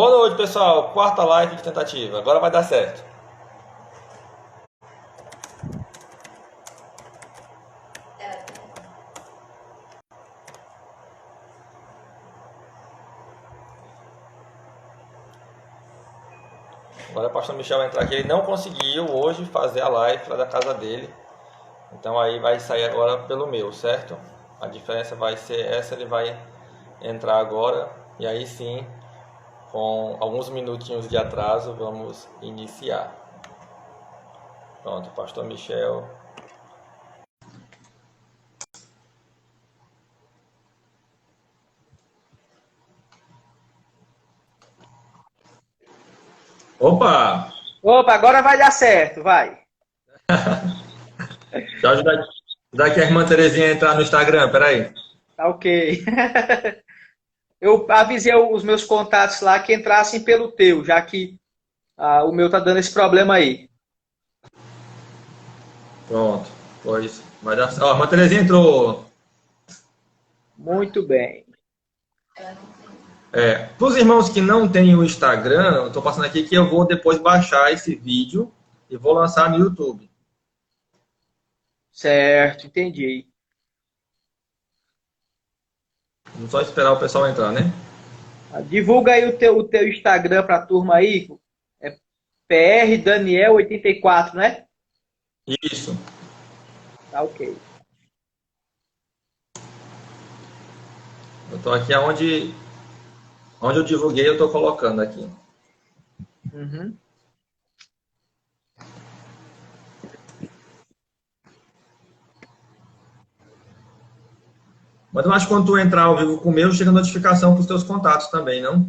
Boa noite, pessoal. Quarta live de tentativa. Agora vai dar certo. Agora o pastor Michel vai entrar aqui. Ele não conseguiu hoje fazer a live lá da casa dele. Então aí vai sair agora pelo meu, certo? A diferença vai ser essa. Ele vai entrar agora. E aí sim, com alguns minutinhos de atraso, vamos iniciar. Pronto, pastor Michel. Opa! Opa, agora vai dar certo, vai. Deixa eu ajudar aqui a irmã Terezinha a entrar no Instagram, peraí. Tá ok. Eu avisei os meus contatos lá que entrassem pelo teu, já que o meu tá dando esse problema aí. Pronto, pois vai dar certo. Ó, a irmã Terezinha entrou. Muito bem. Para os irmãos que não têm o Instagram, eu estou passando aqui que eu vou depois baixar esse vídeo e vou lançar no YouTube. Certo, entendi. Vamos só esperar o pessoal entrar, né? Divulga aí o teu Instagram pra turma aí. É PR Daniel 84, né? Isso. Tá ok. Eu estou aqui onde eu divulguei, eu estou colocando aqui. Uhum. Mas eu acho que quando tu entrar ao vivo com o meu, chega notificação para os teus contatos também, não?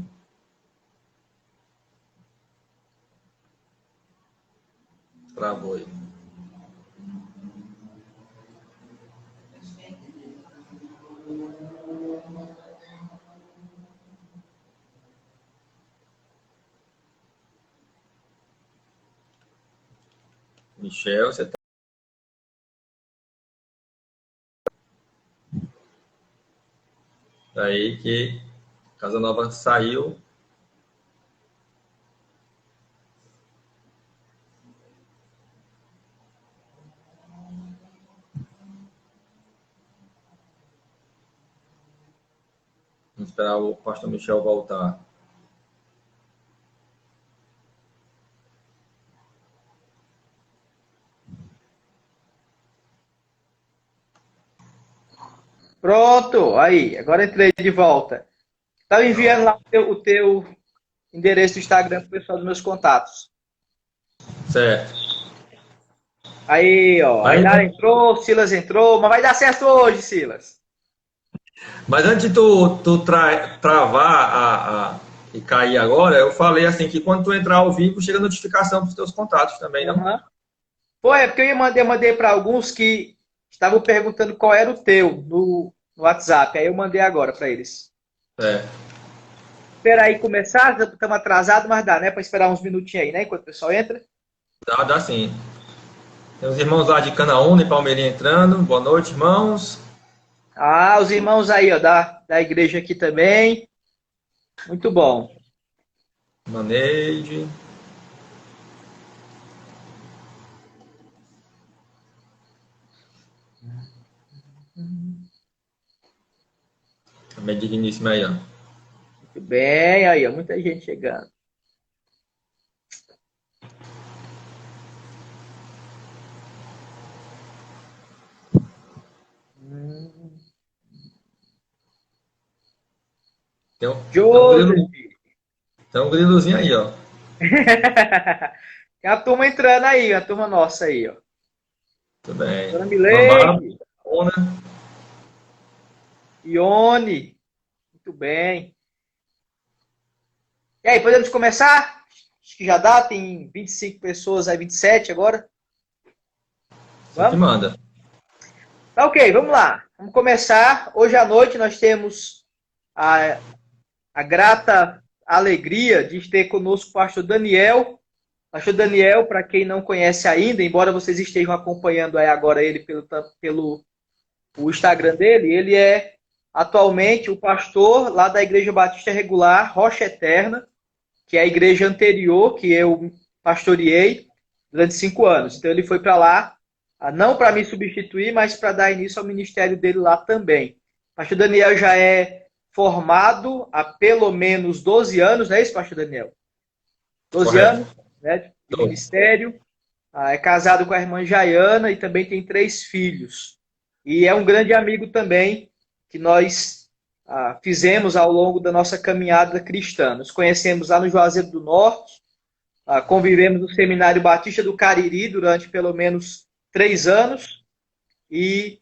Travou aí. Michel, você tá... Aí que Casa Nova saiu. Vamos esperar o pastor Michel voltar. Pronto, aí. Agora entrei de volta. Tava enviando lá o teu endereço do Instagram pro pessoal dos meus contatos. Certo. Aí, ó. A Aí, Inara entrou, Silas entrou, mas vai dar certo hoje, Silas. mas antes de tu travar e cair agora, eu falei assim que quando tu entrar ao vivo, chega notificação para os teus contatos também, não? Uhum. Pô, é porque eu mandei para alguns que estavam perguntando qual era o teu no WhatsApp. Aí eu mandei agora para eles. É. Espera aí começar, estamos atrasados, mas dá, né? Para esperar uns minutinhos aí, né? Enquanto o pessoal entra. Dá sim. Tem os irmãos lá de Canaúna e Palmeirinha entrando. Boa noite, irmãos. Ah, os irmãos aí, ó, da igreja aqui também. Muito bom. Maneide. Também digníssima aí, ó. Muito bem, aí, ó, muita gente chegando. Grilo, Joseph. tem um grilozinho aí, ó. Tem a turma entrando aí, a turma nossa aí, ó. Tudo bem. Dona Mambaba, Milene, Ona. Ione, muito bem. E aí, podemos começar? Acho que já dá, tem 25 pessoas aí, 27 agora. Você que Vamos? manda. Tá ok, vamos lá. Vamos começar. Hoje à noite nós temos a grata alegria de ter conosco o pastor Daniel. Pastor Daniel, para quem não conhece ainda, embora vocês estejam acompanhando aí agora ele pelo o Instagram dele, ele é atualmente o pastor lá da Igreja Batista Regular, Rocha Eterna. que é a igreja anterior que eu pastoreei durante 5 anos. Então ele foi para lá, não para me substituir, mas para dar início ao ministério dele lá também. O pastor Daniel já é formado há pelo menos 12 anos, não é isso, pastor Daniel? 12 Correto. anos, né, de ministério. É casado com a irmã Jaiana e também tem 3 filhos. E é um grande amigo também que nós fizemos ao longo da nossa caminhada cristã. Nos conhecemos lá no Juazeiro do Norte, convivemos no Seminário Batista do Cariri durante pelo menos 3 anos e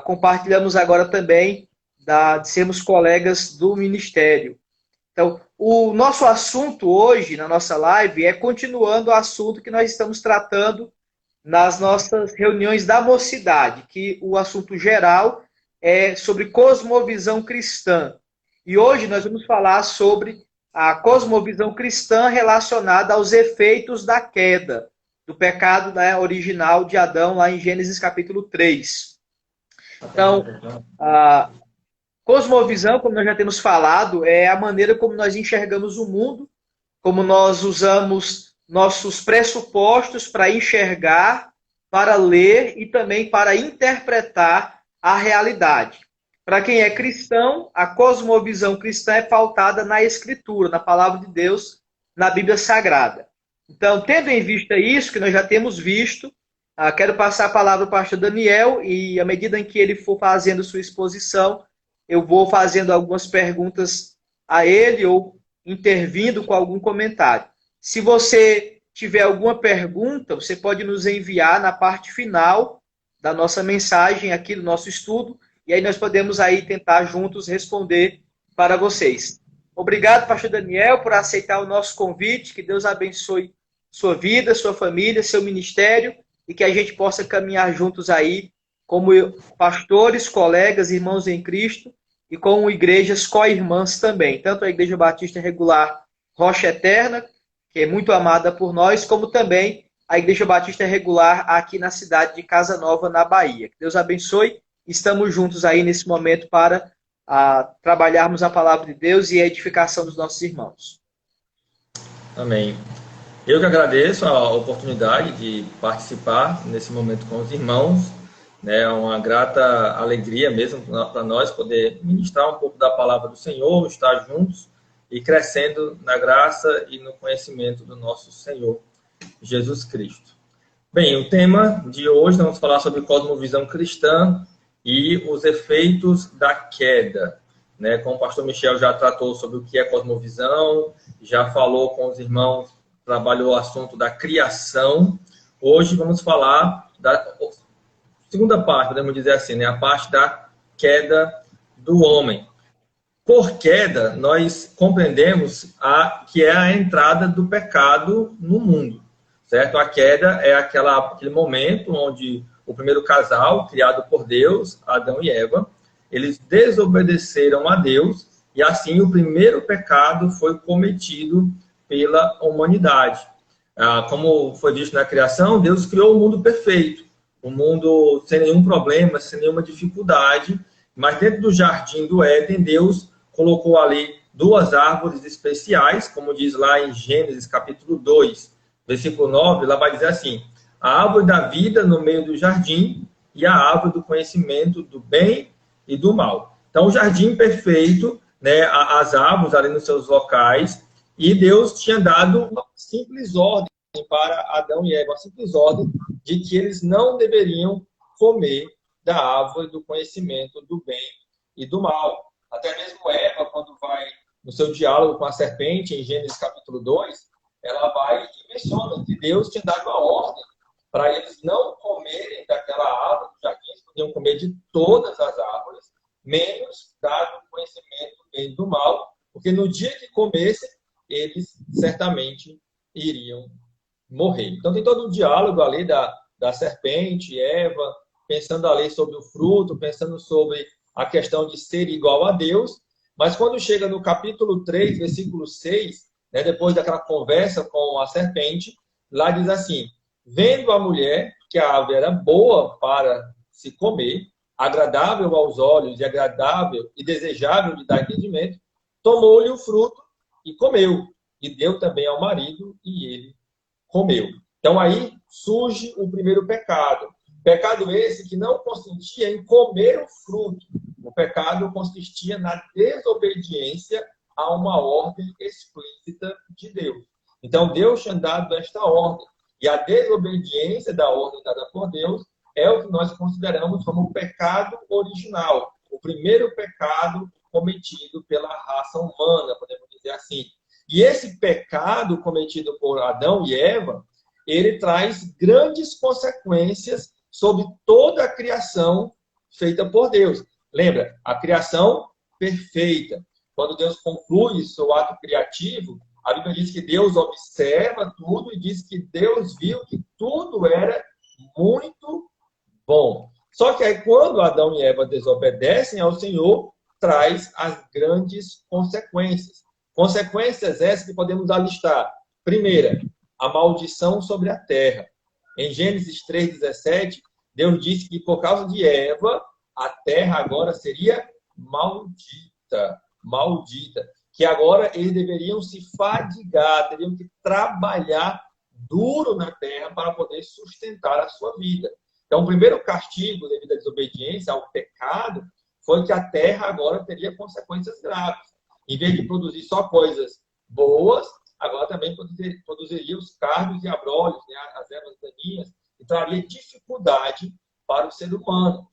compartilhamos agora também de sermos colegas do ministério. Então, o nosso assunto hoje, na nossa live, é continuando o assunto que nós estamos tratando nas nossas reuniões da mocidade, que o assunto geral é sobre cosmovisão cristã. E hoje nós vamos falar sobre a cosmovisão cristã relacionada aos efeitos da queda, do pecado, né, original de Adão, lá em Gênesis capítulo 3. Então, a cosmovisão, como nós já temos falado, é a maneira como nós enxergamos o mundo, como nós usamos nossos pressupostos para enxergar, para ler e também para interpretar a realidade. Para quem é cristão, a cosmovisão cristã é pautada na Escritura, na Palavra de Deus, na Bíblia Sagrada. Então, tendo em vista isso, que nós já temos visto, quero passar a palavra para o pastor Daniel e, à medida em que ele for fazendo sua exposição, eu vou fazendo algumas perguntas a ele ou intervindo com algum comentário. Se você tiver alguma pergunta, você pode nos enviar na parte final da nossa mensagem aqui do nosso estudo, e aí nós podemos aí tentar juntos responder para vocês. Obrigado, pastor Daniel, por aceitar o nosso convite, que Deus abençoe sua vida, sua família, seu ministério, e que a gente possa caminhar juntos aí, como pastores, colegas, irmãos em Cristo, e com igrejas co-irmãs também, tanto a Igreja Batista Regular Rocha Eterna, que é muito amada por nós, como também a Igreja Batista Regular aqui na cidade de Casa Nova, na Bahia. Que Deus abençoe. Estamos juntos aí nesse momento para trabalharmos a palavra de Deus e a edificação dos nossos irmãos. Amém. Eu que agradeço a oportunidade de participar nesse momento com os irmãos. É uma grata alegria mesmo para nós poder ministrar um pouco da palavra do Senhor, estar juntos e crescendo na graça e no conhecimento do nosso Senhor Jesus Cristo. Bem, o tema de hoje, nós vamos falar sobre cosmovisão cristã e os efeitos da queda. Como o pastor Michel já tratou sobre o que é cosmovisão, já falou com os irmãos, trabalhou o assunto da criação. Hoje vamos falar da segunda parte, podemos dizer assim, a parte da queda do homem. Por queda, nós compreendemos que é a entrada do pecado no mundo, certo? A queda é aquele momento onde o primeiro casal, criado por Deus, Adão e Eva, eles desobedeceram a Deus e assim o primeiro pecado foi cometido pela humanidade. Como foi visto na criação, Deus criou o mundo perfeito, um mundo sem nenhum problema, sem nenhuma dificuldade, mas dentro do jardim do Éden, Deus colocou ali 2 árvores especiais, como diz lá em Gênesis capítulo 2, versículo 9, lá vai dizer assim: a árvore da vida no meio do jardim e a árvore do conhecimento do bem e do mal. Então, o jardim perfeito, as árvores ali nos seus locais, e Deus tinha dado uma simples ordem para Adão e Eva, uma simples ordem de que eles não deveriam comer da árvore do conhecimento do bem e do mal. Até mesmo Eva, quando vai no seu diálogo com a serpente, em Gênesis capítulo 2, ela vai e menciona que Deus tinha dado a ordem para eles não comerem daquela árvore do jardim, eles podiam comer de todas as árvores, menos dado o conhecimento do bem e do mal, porque no dia que comessem, eles certamente iriam morrer. Então tem todo um diálogo ali da serpente, Eva, pensando ali sobre o fruto, pensando sobre a questão de ser igual a Deus, mas quando chega no capítulo 3, versículo 6, depois daquela conversa com a serpente, lá diz assim: vendo a mulher que a árvore era boa para se comer, agradável aos olhos e agradável e desejável de dar entendimento, tomou-lhe o fruto e comeu. e deu também ao marido, e ele comeu. Então aí surge o primeiro pecado. Pecado esse que não consistia em comer o fruto. O pecado consistia na desobediência a uma ordem explícita de Deus. Então Deus tinha dado esta ordem. E a desobediência da ordem dada por Deus é o que nós consideramos como o pecado original. O primeiro pecado cometido pela raça humana, podemos dizer assim. E esse pecado cometido por Adão e Eva, ele traz grandes consequências sobre toda a criação feita por Deus. Lembra, a criação perfeita. Quando Deus conclui seu ato criativo, a Bíblia diz que Deus observa tudo e diz que Deus viu que tudo era muito bom. Só que aí, quando Adão e Eva desobedecem ao Senhor, traz as grandes consequências. Consequências essas que podemos alistar. Primeira, a maldição sobre a terra. Em Gênesis 3,17, Deus disse que por causa de Eva, a terra agora seria maldita. Maldita. Que agora eles deveriam se fadigar, teriam que trabalhar duro na terra para poder sustentar a sua vida. Então, o primeiro castigo devido à desobediência, ao pecado, foi que a terra agora teria consequências graves. Em vez de produzir só coisas boas, agora também produziria os cardos e abrolhos, né, as ervas daninhas, e traria dificuldade para o ser humano.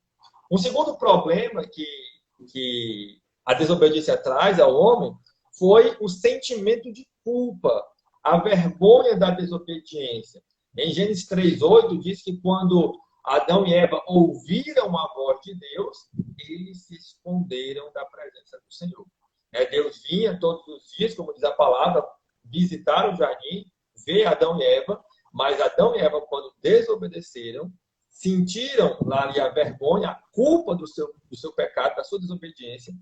Um segundo problema que a desobediência traz ao homem foi o sentimento de culpa, a vergonha da desobediência. Em Gênesis 3,8 diz que quando Adão e Eva ouviram a voz de Deus, eles se esconderam da presença do Senhor. Deus vinha todos os dias, como diz a palavra, visitar o jardim, ver Adão e Eva, mas Adão e Eva, quando desobedeceram, sentiram lá ali a vergonha, a culpa do seu pecado, da sua desobediência,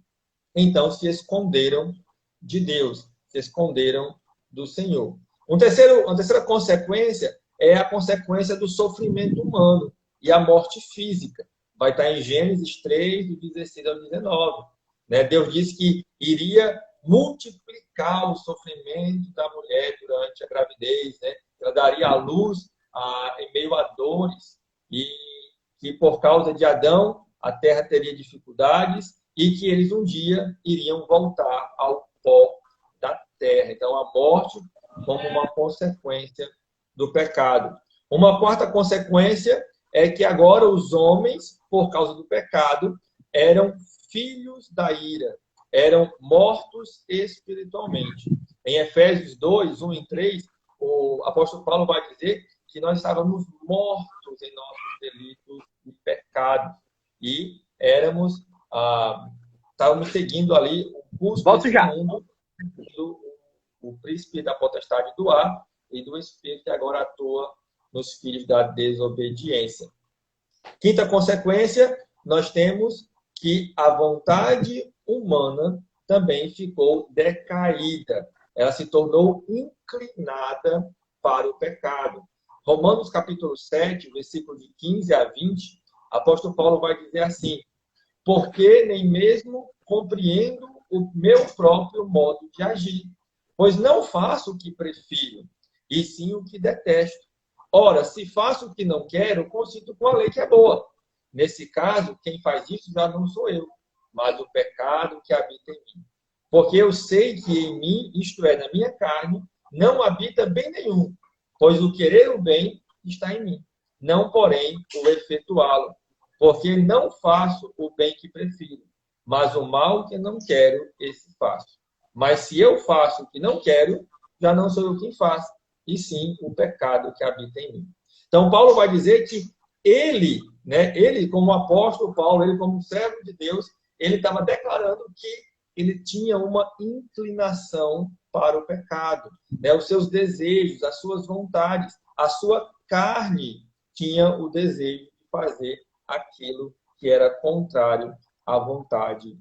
então se esconderam de Deus, se esconderam do Senhor. Uma terceira consequência é a consequência do sofrimento humano e a morte física. Vai estar em Gênesis 3, do 16 ao 19. Deus disse que iria multiplicar o sofrimento da mulher durante a gravidez. Ela daria à luz em meio a dores e que por causa de Adão a terra teria dificuldades e que eles um dia iriam voltar ao pó da terra. Então, a morte como uma consequência do pecado. Uma quarta consequência é que agora os homens, por causa do pecado, eram filhos da ira, eram mortos espiritualmente. Em Efésios 2, 1 e 3, o apóstolo Paulo vai dizer que nós estávamos mortos em nossos delitos e pecados e estávamos seguindo ali o curso desse mundo, o príncipe da potestade do ar e do espírito que agora atua nos filhos da desobediência. Quinta consequência, nós temos que a vontade humana também ficou decaída. Ela se tornou inclinada para o pecado. Romanos capítulo 7, versículos de 15 a 20, apóstolo Paulo vai dizer assim: porque nem mesmo compreendo o meu próprio modo de agir, pois não faço o que prefiro, e sim o que detesto. Ora, se faço o que não quero, consinto com a lei que é boa. Nesse caso, quem faz isso já não sou eu, mas o pecado que habita em mim. Porque eu sei que em mim, isto é, na minha carne, não habita bem nenhum, pois o querer o bem está em mim, não, porém, o efetuá-lo. Porque não faço o bem que prefiro, mas o mal que não quero, esse faço. Mas se eu faço o que não quero, já não sou eu quem faz, e sim o pecado que habita em mim. Então, Paulo vai dizer que ele como apóstolo Paulo, ele como servo de Deus, ele estava declarando que ele tinha uma inclinação para o pecado. Os seus desejos, as suas vontades, a sua carne tinha o desejo de fazer aquilo que era contrário à vontade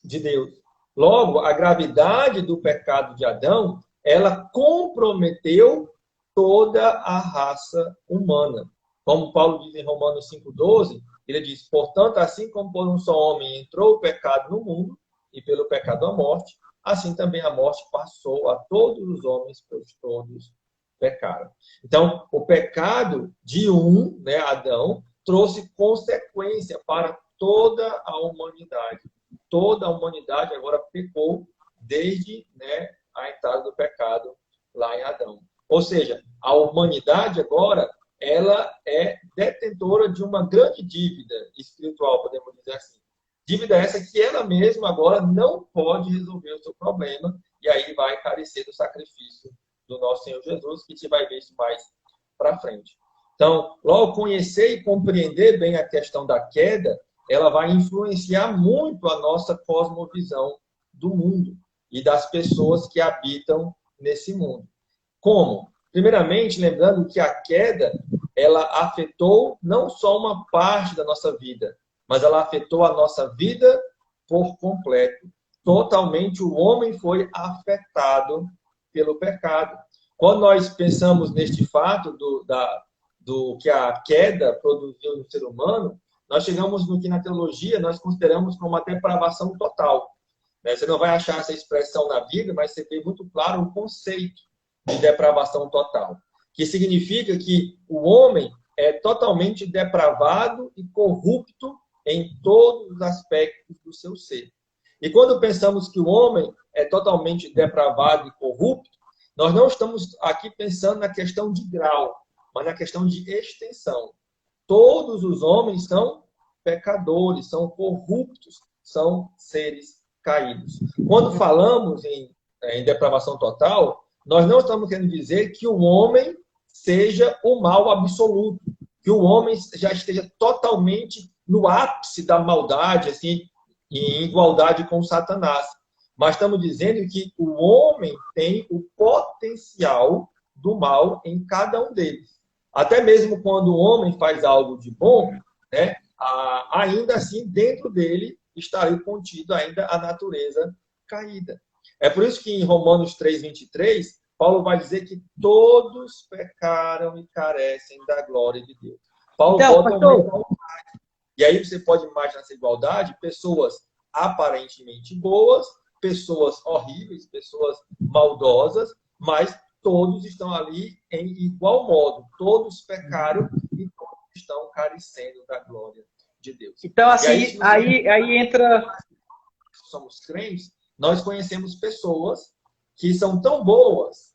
de Deus. Logo, a gravidade do pecado de Adão, ela comprometeu toda a raça humana. Como Paulo diz em Romanos 5,12, ele diz: portanto, assim como por um só homem entrou o pecado no mundo, e pelo pecado a morte, assim também a morte passou a todos os homens, pois todos pecaram. Então, o pecado de um, né, Adão, trouxe consequência para toda a humanidade. Toda a humanidade agora pecou desde, né, a entrada do pecado lá em Adão. Ou seja, a humanidade agora ela é detentora de uma grande dívida espiritual, podemos dizer assim. Dívida essa que ela mesma agora não pode resolver o seu problema, e aí vai carecer do sacrifício do nosso Senhor Jesus, que a gente vai ver isso mais para frente. Então, logo conhecer e compreender bem a questão da queda, ela vai influenciar muito a nossa cosmovisão do mundo e das pessoas que habitam nesse mundo. Como? Primeiramente, lembrando que a queda, ela afetou não só uma parte da nossa vida, mas ela afetou a nossa vida por completo. Totalmente o homem foi afetado pelo pecado. Quando nós pensamos neste fato do que a queda produziu no ser humano, nós chegamos no que na teologia nós consideramos como uma depravação total. Você não vai achar essa expressão na Bíblia, mas você vê muito claro o conceito de depravação total, que significa que o homem é totalmente depravado e corrupto em todos os aspectos do seu ser. E quando pensamos que o homem é totalmente depravado e corrupto, nós não estamos aqui pensando na questão de grau, mas na questão de extensão. Todos os homens são pecadores, são corruptos, são seres caídos. Quando falamos em depravação total, nós não estamos querendo dizer que o homem seja o mal absoluto, que o homem já esteja totalmente no ápice da maldade, assim, em igualdade com Satanás. Mas estamos dizendo que o homem tem o potencial do mal em cada um deles. Até mesmo quando o homem faz algo de bom, né, ainda assim, dentro dele, estaria contido ainda a natureza caída. É por isso que em Romanos 3:23, Paulo vai dizer que todos pecaram e carecem da glória de Deus. Paulo bota uma igualdade. E aí você pode imaginar essa igualdade, pessoas aparentemente boas, pessoas horríveis, pessoas maldosas, mas todos estão ali em igual modo. Todos pecaram e todos estão carecendo da glória de Deus. Então, assim, aí entra... Somos crentes, nós conhecemos pessoas que são tão boas,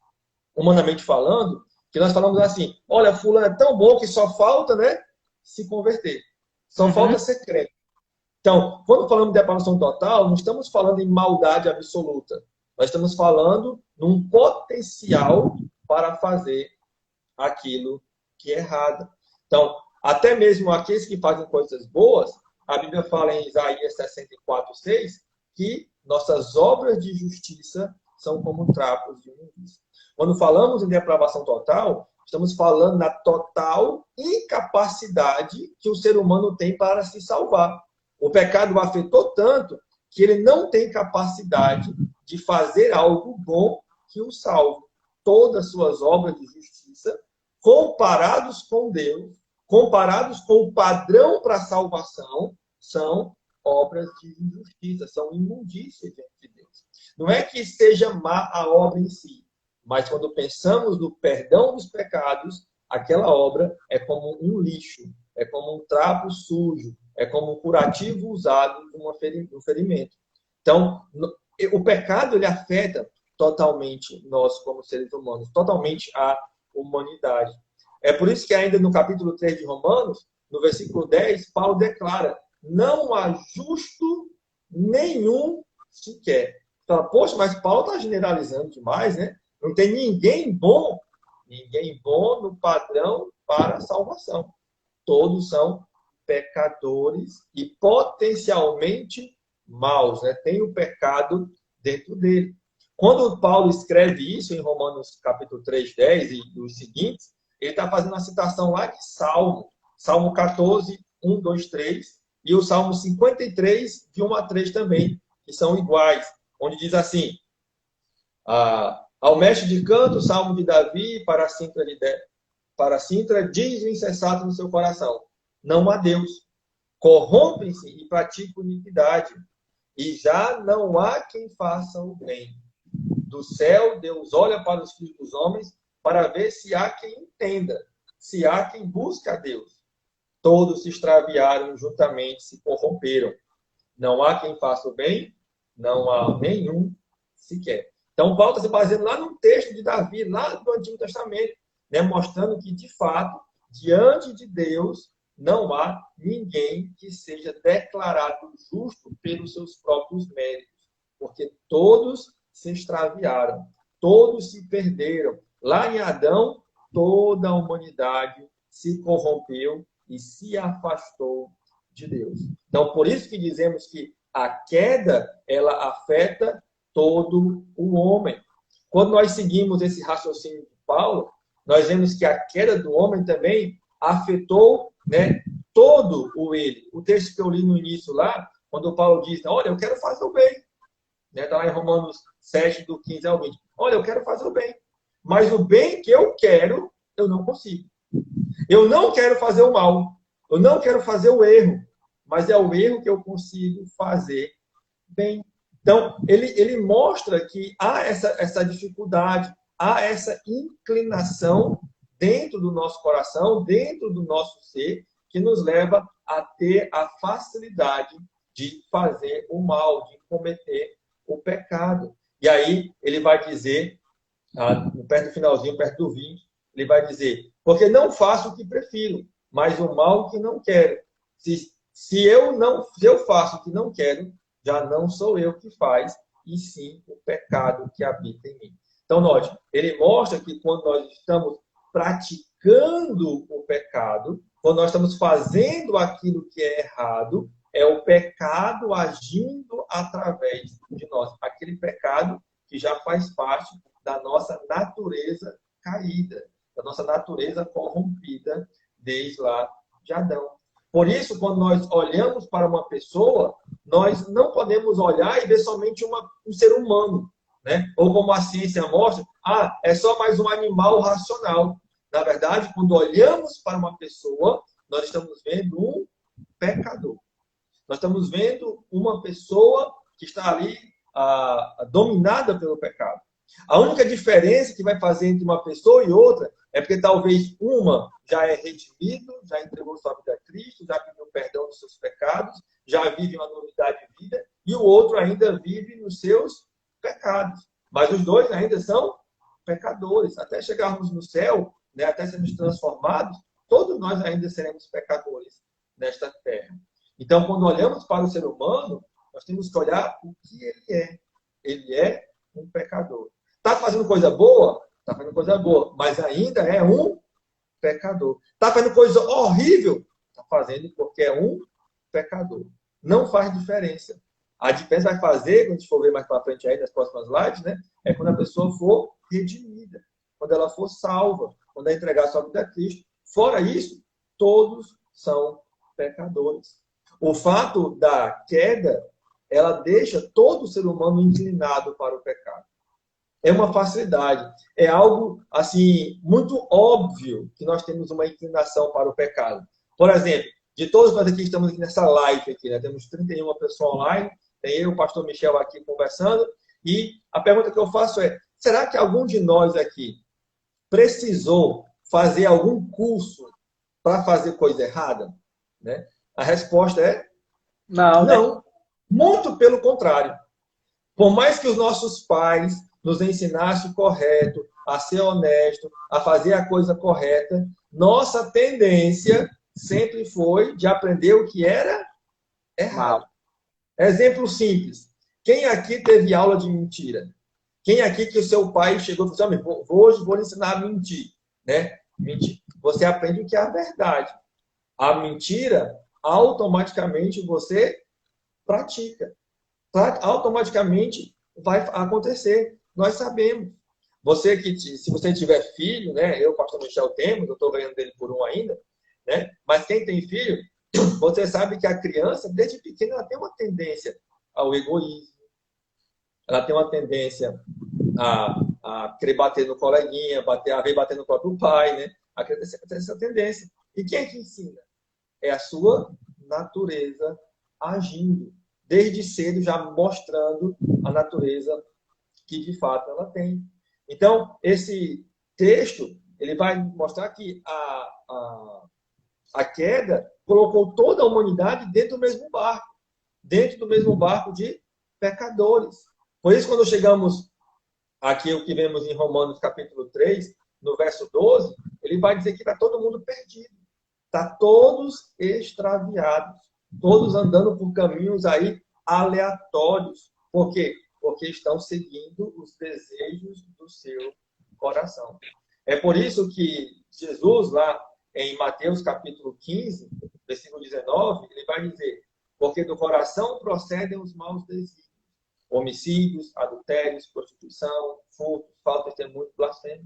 humanamente falando, que nós falamos assim, olha, fulano é tão bom que só falta, né, se converter. Só falta ser crente. Então, quando falamos de depravação total, não estamos falando em maldade absoluta. Nós estamos falando num potencial para fazer aquilo que é errado. Então, até mesmo aqueles que fazem coisas boas, a Bíblia fala em Isaías 64:6, que nossas obras de justiça são como trapos de imundícia. Quando falamos em depravação total, estamos falando na total incapacidade que o ser humano tem para se salvar. O pecado o afetou tanto que ele não tem capacidade de fazer algo bom que o salve. Todas as suas obras de justiça, comparados com Deus, comparados com o padrão para a salvação, são obras de injustiça, são imundícias diante de Deus. Não é que seja má a obra em si, mas quando pensamos no perdão dos pecados, aquela obra é como um lixo, é como um trapo sujo, é como um curativo usado no ferimento. Então, o pecado ele afeta totalmente nós como seres humanos, totalmente a humanidade. É por isso que ainda no capítulo 3 de Romanos, no versículo 10, Paulo declara: não há justo nenhum sequer. Então, poxa, mas Paulo está generalizando demais, né? Não tem ninguém bom no padrão para a salvação. Todos são pecadores e potencialmente maus, né? Tem o pecado dentro dele. Quando Paulo escreve isso em Romanos capítulo 3, 10 e os seguintes, ele está fazendo uma citação lá de Salmo. Salmo 14, 1, 2, 3 e o Salmo 53, de 1 a 3 também, que são iguais, onde diz assim: ao mestre de canto, Salmo de Davi, para a cintra, diz o insensato no seu coração: não há Deus. Corrompem-se e praticam iniquidade. e já não há quem faça o bem. Do céu, Deus olha para os filhos dos homens para ver se há quem entenda, se há quem busque a Deus. Todos se extraviaram, juntamente se corromperam. Não há quem faça o bem, não há nenhum sequer. Então, Paulo está se baseando lá num texto de Davi, lá do Antigo Testamento, né, mostrando que, de fato, diante de Deus, não há ninguém que seja declarado justo pelos seus próprios méritos, porque todos se extraviaram, todos se perderam. Lá em Adão, toda a humanidade se corrompeu e se afastou de Deus. Então, por isso que dizemos que a queda, ela afeta todo o homem. Quando nós seguimos esse raciocínio de Paulo, nós vemos que a queda do homem também afetou, né, todo o ele. O texto que eu li no início lá, quando Paulo diz, olha, eu quero fazer o bem. Está lá em Romanos 7, do 15 ao 20. Olha, eu quero fazer o bem. Mas o bem que eu quero, eu não consigo. Eu não quero fazer o mal. Eu não quero fazer o erro. Mas é o erro que eu consigo fazer bem. Então, ele mostra que há essa dificuldade, há essa inclinação dentro do nosso coração, dentro do nosso ser, que nos leva a ter a facilidade de fazer o mal, de cometer o pecado. E aí ele vai dizer, perto do finalzinho, perto do 20, ele vai dizer, porque não faço o que prefiro, mas o mal que não quero. Se eu faço o que não quero, já não sou eu que faz, e sim o pecado que habita em mim. Então, note, ele mostra que quando nós estamos praticando o pecado, quando nós estamos fazendo aquilo que é errado, é o pecado agindo através de nós. Aquele pecado que já faz parte da nossa natureza caída, da nossa natureza corrompida desde lá de Adão. Por isso, quando nós olhamos para uma pessoa, nós não podemos olhar e ver somente um ser humano, né? Ou como a ciência mostra, é só mais um animal racional. Na verdade, quando olhamos para uma pessoa, nós estamos vendo um pecador. Nós estamos vendo uma pessoa que está ali dominada pelo pecado. A única diferença que vai fazer entre uma pessoa e outra é porque talvez uma já é redimido, já entregou sua vida a Cristo, já pediu perdão dos seus pecados, já vive uma novidade de vida, e o outro ainda vive nos seus pecados. Mas os dois ainda são pecadores. Até chegarmos no céu, né, até sermos transformados, todos nós ainda seremos pecadores nesta terra. Então, quando olhamos para o ser humano, nós temos que olhar o que ele é. Ele é um pecador. Está fazendo coisa boa? Está fazendo coisa boa, mas ainda é um pecador. Está fazendo coisa horrível? Está fazendo porque é um pecador. Não faz diferença. A diferença vai fazer, quando a gente for ver mais para frente aí nas próximas lives, né? É quando a pessoa for redimida, quando ela for salva, quando ela entregar sua vida a Cristo. Fora isso, todos são pecadores. O fato da queda, ela deixa todo ser humano inclinado para o pecado. É uma facilidade. É algo, assim, muito óbvio que nós temos uma inclinação para o pecado. Por exemplo, de todos nós aqui que estamos aqui nessa live, aqui, né? Temos 31 pessoas online, tem eu e o pastor Michel aqui conversando, e a pergunta que eu faço é, será que algum de nós aqui precisou fazer algum curso para fazer coisa errada? Né? A resposta é não. Né? Muito pelo contrário. Por mais que os nossos pais nos ensinassem o correto, a ser honesto, a fazer a coisa correta, nossa tendência sempre foi de aprender o que era errado. Exemplo simples. Quem aqui teve aula de mentira? Quem aqui que o seu pai chegou e falou assim, hoje vou lhe ensinar a mentir? Né? Mentir. Você aprende o que é a verdade. A mentira, automaticamente você pratica. Automaticamente vai acontecer. Nós sabemos. Você que, se você tiver filho, né? Eu, pastor Michel, temos, eu estou ganhando dele por um ainda, né? Mas quem tem filho, você sabe que a criança, desde pequena, ela tem uma tendência ao egoísmo. Ela tem uma tendência a querer bater no coleguinha, a ver bater no próprio pai, né? A criança tem essa tendência. E quem é que ensina? É a sua natureza agindo. desde cedo já mostrando a natureza que de fato ela tem. Então, esse texto, ele vai mostrar que a queda colocou toda a humanidade dentro do mesmo barco de pecadores. Por isso, quando chegamos aqui, o que vemos em Romanos capítulo 3, no verso 12, ele vai dizer que está todo mundo perdido. Está todos extraviados. Todos andando por caminhos aí aleatórios. Por quê? Porque estão seguindo os desejos do seu coração. É por isso que Jesus, lá em Mateus capítulo 15, versículo 19, ele vai dizer: porque do coração procedem os maus desígnios, homicídios, adultérios, prostituição, furto, falta de testemunho, blasfêmia.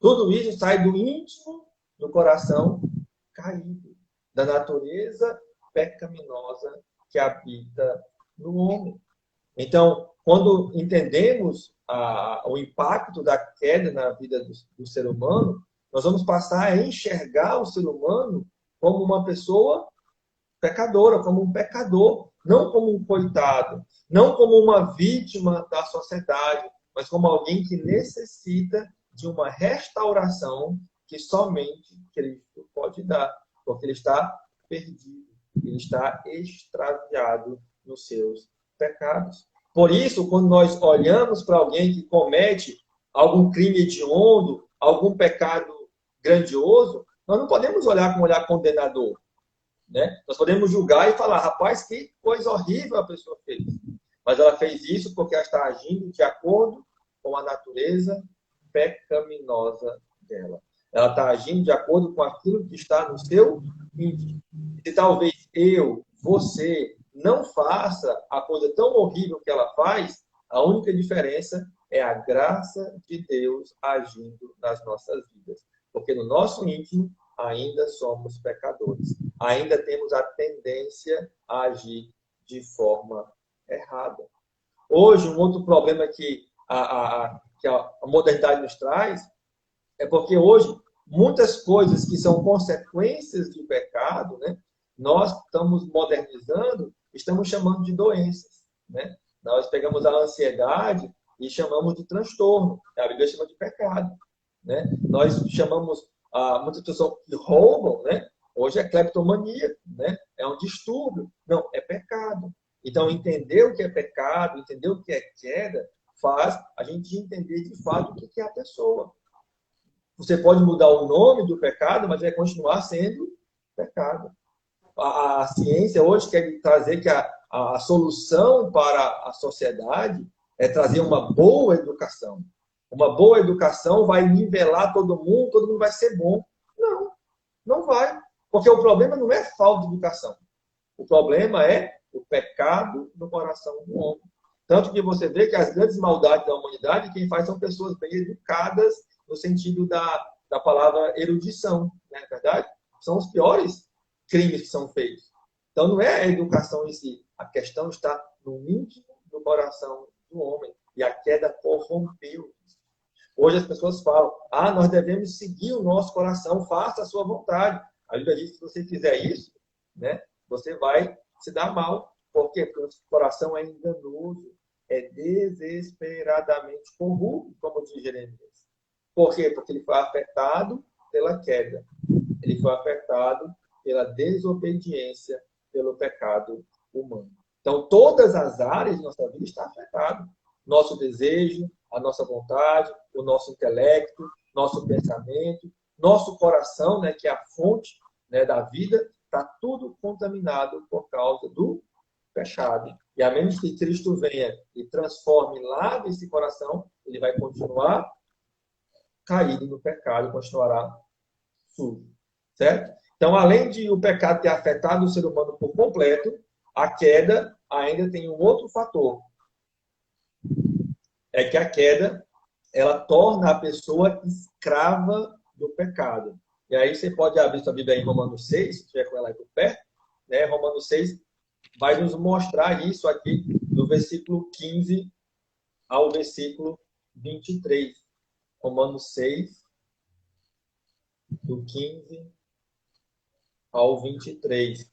Tudo isso sai do íntimo do coração caído, da natureza pecaminosa que habita no homem. Então, quando entendemos o impacto da queda na vida do ser humano, nós vamos passar a enxergar o ser humano como uma pessoa pecadora, como um pecador, não como um coitado, não como uma vítima da sociedade, mas como alguém que necessita de uma restauração que somente Cristo pode dar, porque ele está perdido, ele está extraviado nos seus pecados. Por isso, quando nós olhamos para alguém que comete algum crime hediondo, algum pecado grandioso, nós não podemos olhar com um olhar condenador. Né? Nós podemos julgar e falar, rapaz, que coisa horrível a pessoa fez. Mas ela fez isso porque ela está agindo de acordo com a natureza pecaminosa dela. Ela está agindo de acordo com aquilo que está no seu íntimo. Se talvez você, não faça a coisa tão horrível que ela faz, a única diferença é a graça de Deus agindo nas nossas vidas. Porque no nosso íntimo ainda somos pecadores. Ainda temos a tendência a agir de forma errada. Hoje, um outro problema que a modernidade nos traz é porque hoje muitas coisas que são consequências do pecado, né, nós estamos modernizando, estamos chamando de doenças. Né? Nós pegamos a ansiedade e chamamos de transtorno. A Bíblia chama de pecado. Né? Nós chamamos muitas pessoas que roubam, né? Hoje é cleptomania, né? É um distúrbio. Não, é pecado. Então, entender o que é pecado, entender o que é queda, faz a gente entender de fato o que é a pessoa. Você pode mudar o nome do pecado, mas vai continuar sendo pecado. A ciência hoje quer trazer que a solução para a sociedade é trazer uma boa educação. Uma boa educação vai nivelar todo mundo vai ser bom. Não, não vai. Porque o problema não é falta de educação. O problema é o pecado no coração do homem. Tanto que você vê que as grandes maldades da humanidade, quem faz são pessoas bem educadas, no sentido da palavra erudição, não é verdade? São os piores crimes que são feitos. Então, não é a educação em si. A questão está no íntimo do coração do homem. E a queda corrompeu. Hoje as pessoas falam, nós devemos seguir o nosso coração, faça a sua vontade. A Bíblia diz que se você fizer isso, né, você vai se dar mal. Por quê? Porque o coração é enganoso, é desesperadamente corrupto, como diz Jeremias. Por quê? Porque ele foi afetado pela queda. Ele foi afetado pela desobediência, pelo pecado humano. Então, todas as áreas de nossa vida estão afetadas. Nosso desejo, a nossa vontade, o nosso intelecto, nosso pensamento, nosso coração, né, que é a fonte, né, da vida, está tudo contaminado por causa do pecado. E a menos que Cristo venha e transforme e lave esse coração, ele vai continuar caído no pecado, continuará sujo. Certo? Então, além de o pecado ter afetado o ser humano por completo, a queda ainda tem um outro fator. É que a queda, ela torna a pessoa escrava do pecado. E aí você pode abrir sua Bíblia em Romanos 6, se tiver com ela aí por perto. Né? Romanos 6 vai nos mostrar isso aqui, do versículo 15 ao versículo 23. Romanos 6, do 15 ao 23.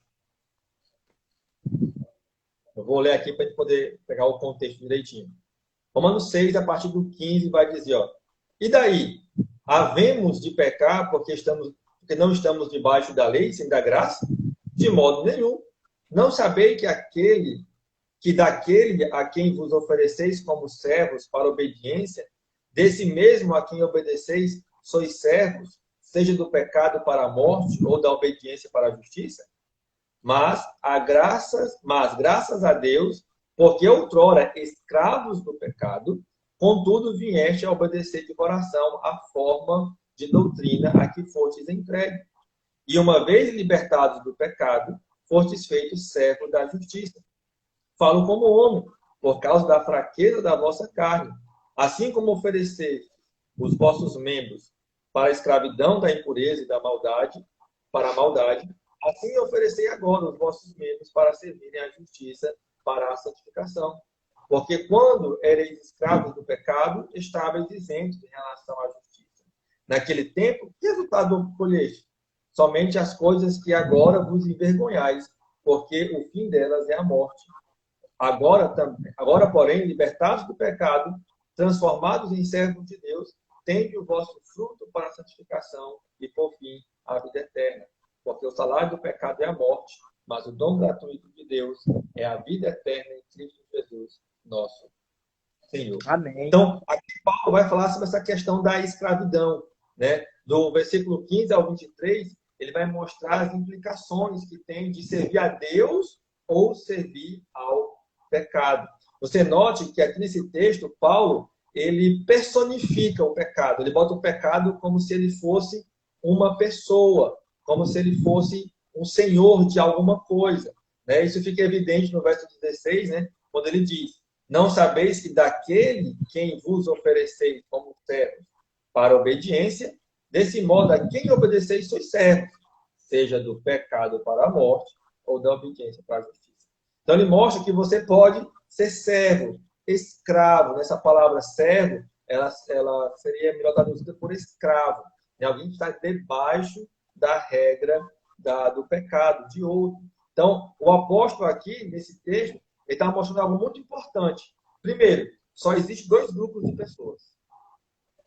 Eu vou ler aqui para a gente poder pegar o contexto direitinho. Romanos 6, a partir do 15, vai dizer, ó, e daí? Havemos de pecar porque não estamos debaixo da lei, sim da graça? De modo nenhum. Não sabei que daquele a quem vos ofereceis como servos para obediência, desse mesmo a quem obedeceis, sois servos, seja do pecado para a morte ou da obediência para a justiça? Mas graças a Deus, porque outrora escravos do pecado, contudo vieste a obedecer de coração a forma de doutrina a que fostes entregue. E uma vez libertados do pecado, fostes feitos servos da justiça. Falo como homem, por causa da fraqueza da vossa carne. Assim como ofereceis os vossos membros para a escravidão da impureza e da maldade, para a maldade, assim oferecei agora os vossos membros para servirem à justiça, para a santificação. Porque quando ereis escravos do pecado, estáveis isentos em relação à justiça. Naquele tempo, que resultado colheste? Somente as coisas que agora vos envergonhais, porque o fim delas é a morte. Agora, porém, libertados do pecado, transformados em servos de Deus, tende o vosso fruto para a santificação e, por fim, a vida eterna. Porque o salário do pecado é a morte, mas o dom gratuito de Deus é a vida eterna em Cristo Jesus, nosso Senhor. Amém. Então, aqui Paulo vai falar sobre essa questão da escravidão, né? Do versículo 15 ao 23, ele vai mostrar as implicações que tem de servir a Deus ou servir ao pecado. Você note que aqui nesse texto, Paulo, ele personifica o pecado. Ele bota o pecado como se ele fosse uma pessoa, como se ele fosse um senhor de alguma coisa. Né? Isso fica evidente no verso 16, né? Quando ele diz, não sabeis que daquele quem vos ofereceis como servos para obediência, desse modo a quem obedeceis sois servos, seja do pecado para a morte ou da obediência para a justiça. Então, ele mostra que você pode ser servo, escravo. Nessa palavra servo, ela seria melhor traduzida por escravo. Alguém que está debaixo da regra do pecado, de outro. Então, o apóstolo aqui, nesse texto, ele está mostrando algo muito importante. Primeiro, só existem dois grupos de pessoas.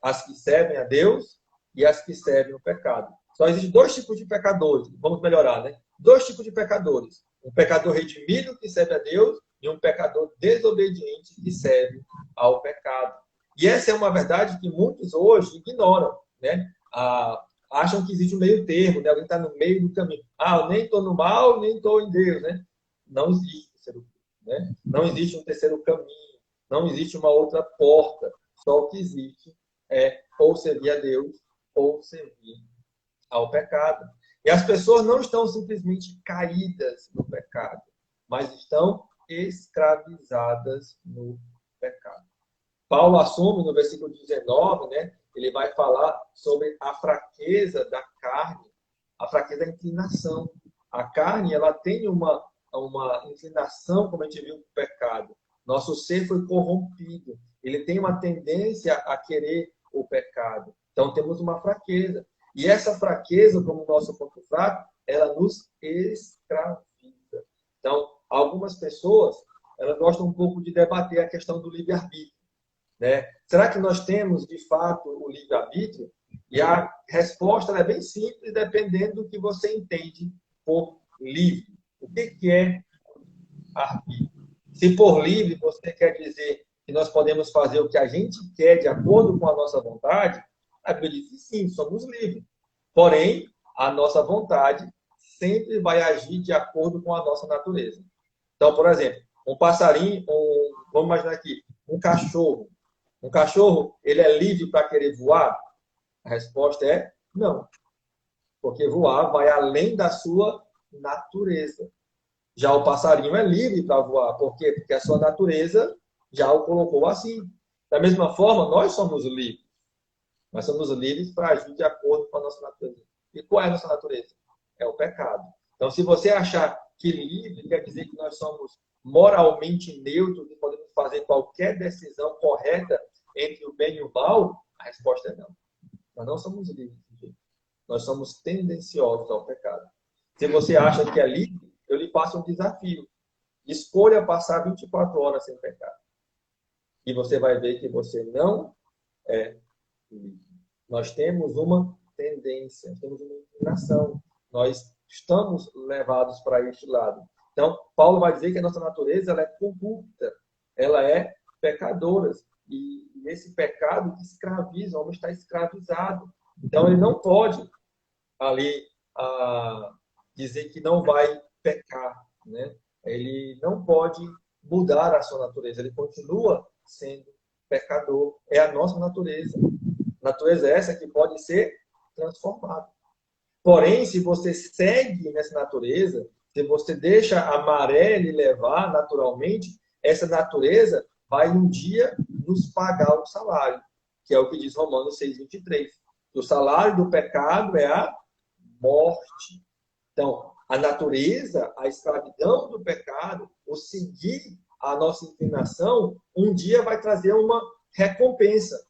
As que servem a Deus e as que servem o pecado. Só existem dois tipos de pecadores. Vamos melhorar, né? Dois tipos de pecadores. Um pecador redimido que serve a Deus e um pecador desobediente que serve ao pecado. E essa é uma verdade que muitos hoje ignoram, né? Acham que existe um meio termo, né? Alguém está no meio do caminho. Eu nem estou no mal, nem estou em Deus, né? Não existe né? Não existe um terceiro caminho, não existe uma outra porta. Só o que existe é ou servir a Deus ou servir ao pecado. E as pessoas não estão simplesmente caídas no pecado, mas estão escravizadas no pecado. Paulo assume no versículo 19, né? Ele vai falar sobre a fraqueza da carne, a fraqueza da inclinação. A carne, ela tem uma inclinação, como a gente viu, para o pecado. Nosso ser foi corrompido. Ele tem uma tendência a querer o pecado. Então, temos uma fraqueza. E essa fraqueza, como nosso ponto fraco, ela nos escraviza. Então, algumas pessoas, elas gostam um pouco de debater a questão do livre-arbítrio. Né? Será que nós temos, de fato, o livre-arbítrio? E a resposta é bem simples, dependendo do que você entende por livre. O que é arbítrio? Se por livre você quer dizer que nós podemos fazer o que a gente quer de acordo com a nossa vontade, a Bíblia diz que sim, somos livres. Porém, a nossa vontade sempre vai agir de acordo com a nossa natureza. Então, por exemplo, um passarinho, vamos imaginar aqui, um cachorro. Um cachorro, ele é livre para querer voar? A resposta é não. Porque voar vai além da sua natureza. Já o passarinho é livre para voar. Por quê? Porque a sua natureza já o colocou assim. Da mesma forma, nós somos livres. Nós somos livres para agir de acordo com a nossa natureza. E qual é a nossa natureza? É o pecado. Então, se você achar que livre quer dizer que nós somos moralmente neutros e podemos fazer qualquer decisão correta entre o bem e o mal, a resposta é não. Nós não somos livres. Nós somos tendenciosos ao pecado. Se você acha que é livre, eu lhe passo um desafio. Escolha passar 24 horas sem pecar. E você vai ver que você não é livre. Nós temos uma tendência, temos uma inclinação. Nós estamos levados para este lado. Então, Paulo vai dizer que a nossa natureza ela é corrupta, ela é pecadora. E esse pecado escraviza, o homem está escravizado. Então, ele não pode ali dizer que não vai pecar, né? Ele não pode mudar a sua natureza, ele continua sendo pecador. É a nossa natureza. Natureza essa que pode ser transformada. Porém, se você segue nessa natureza, se você deixa a maré lhe levar naturalmente, essa natureza vai um dia nos pagar o salário, que é o que diz Romanos 6:23. O salário do pecado é a morte. Então, a natureza, a escravidão do pecado, o seguir a nossa inclinação, um dia vai trazer uma recompensa.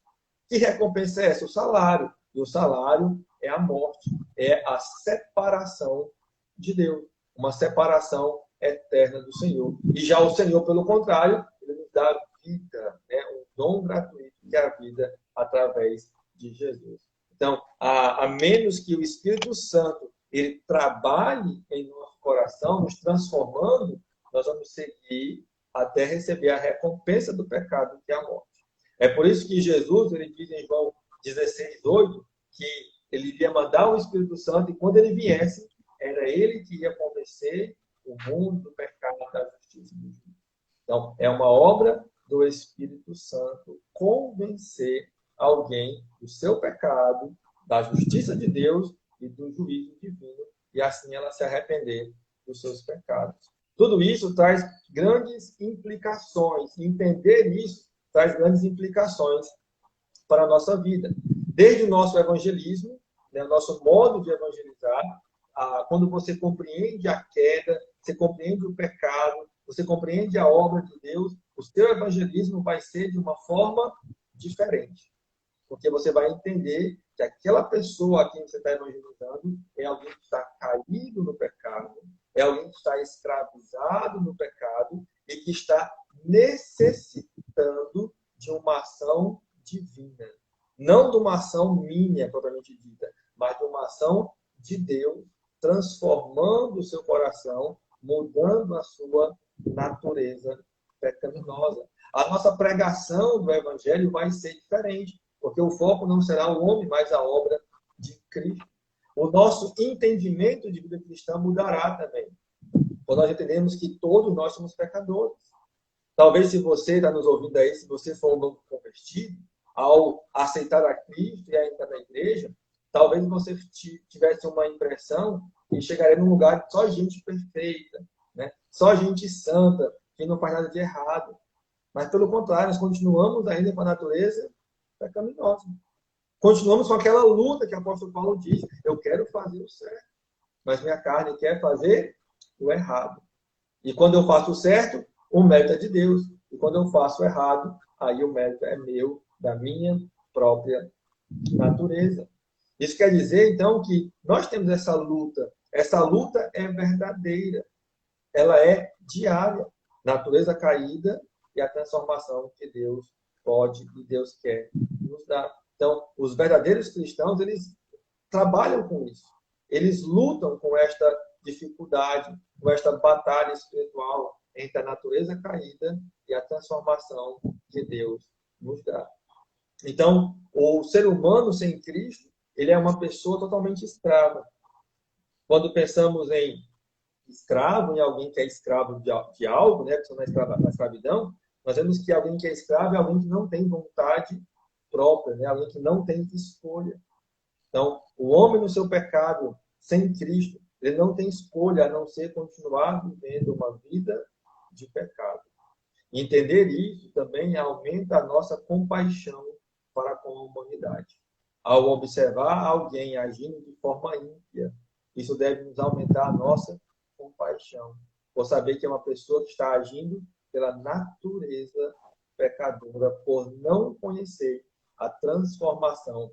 Que recompensa é essa? O salário. E o salário é a morte, é a separação de Deus, uma separação eterna do Senhor. E já o Senhor, pelo contrário, ele nos dá vida, né? Um dom gratuito que é a vida através de Jesus. Então, a menos que o Espírito Santo ele trabalhe em nosso coração, nos transformando, nós vamos seguir até receber a recompensa do pecado, que é a morte. É por isso que Jesus, ele diz em João 16:8, que ele iria mandar o Espírito Santo e quando ele viesse, era ele que ia convencer o mundo do pecado, da justiça e do juízo. Então, é uma obra do Espírito Santo convencer alguém do seu pecado, da justiça de Deus e do juízo divino, e assim ela se arrepender dos seus pecados. Tudo isso traz grandes implicações. Entender isso traz grandes implicações para a nossa vida. Desde o nosso evangelismo, né, o nosso modo de evangelizar, quando você compreende a queda, você compreende o pecado, você compreende a obra de Deus, o seu evangelismo vai ser de uma forma diferente. Porque você vai entender que aquela pessoa a quem você está evangelizando é alguém que está caído no pecado, é alguém que está escravizado no pecado e que está necessitando de uma ação divina. Não de uma ação minha, propriamente dita, mas de uma ação de Deus, transformando o seu coração, mudando a sua natureza pecaminosa. A nossa pregação do Evangelho vai ser diferente, porque o foco não será o homem, mas a obra de Cristo. O nosso entendimento de vida cristã mudará também. Quando nós entendemos que todos nós somos pecadores. Talvez se você está nos ouvindo aí, se você for um novo convertido, ao aceitar a Cristo e a entrar na igreja, talvez você tivesse uma impressão que chegaria num lugar de só gente perfeita, né? Só gente santa, que não faz nada de errado. Mas, pelo contrário, nós continuamos ainda com a natureza pecaminosa. Continuamos com aquela luta que o apóstolo Paulo diz: eu quero fazer o certo, mas minha carne quer fazer o errado. E quando eu faço o certo, o mérito é de Deus. E quando eu faço o errado, aí o mérito é meu, da minha própria natureza. Isso quer dizer, então, que nós temos essa luta. Essa luta é verdadeira. Ela é diária. Natureza caída e a transformação que Deus pode e Deus quer nos dar. Então, os verdadeiros cristãos, eles trabalham com isso. Eles lutam com esta dificuldade, com esta batalha espiritual entre a natureza caída e a transformação que Deus nos dá. Então, o ser humano sem Cristo, ele é uma pessoa totalmente escrava. Quando pensamos em escravo, em alguém que é escravo de algo, né, que na escravidão, nós vemos que alguém que é escravo é alguém que não tem vontade própria, né, alguém que não tem escolha. Então, o homem no seu pecado, sem Cristo, ele não tem escolha a não ser continuar vivendo uma vida de pecado. Entender isso também aumenta a nossa compaixão para com a humanidade. Ao observar alguém agindo de forma ímpia, isso deve nos aumentar a nossa compaixão. Por saber que é uma pessoa que está agindo pela natureza pecadora, por não conhecer a transformação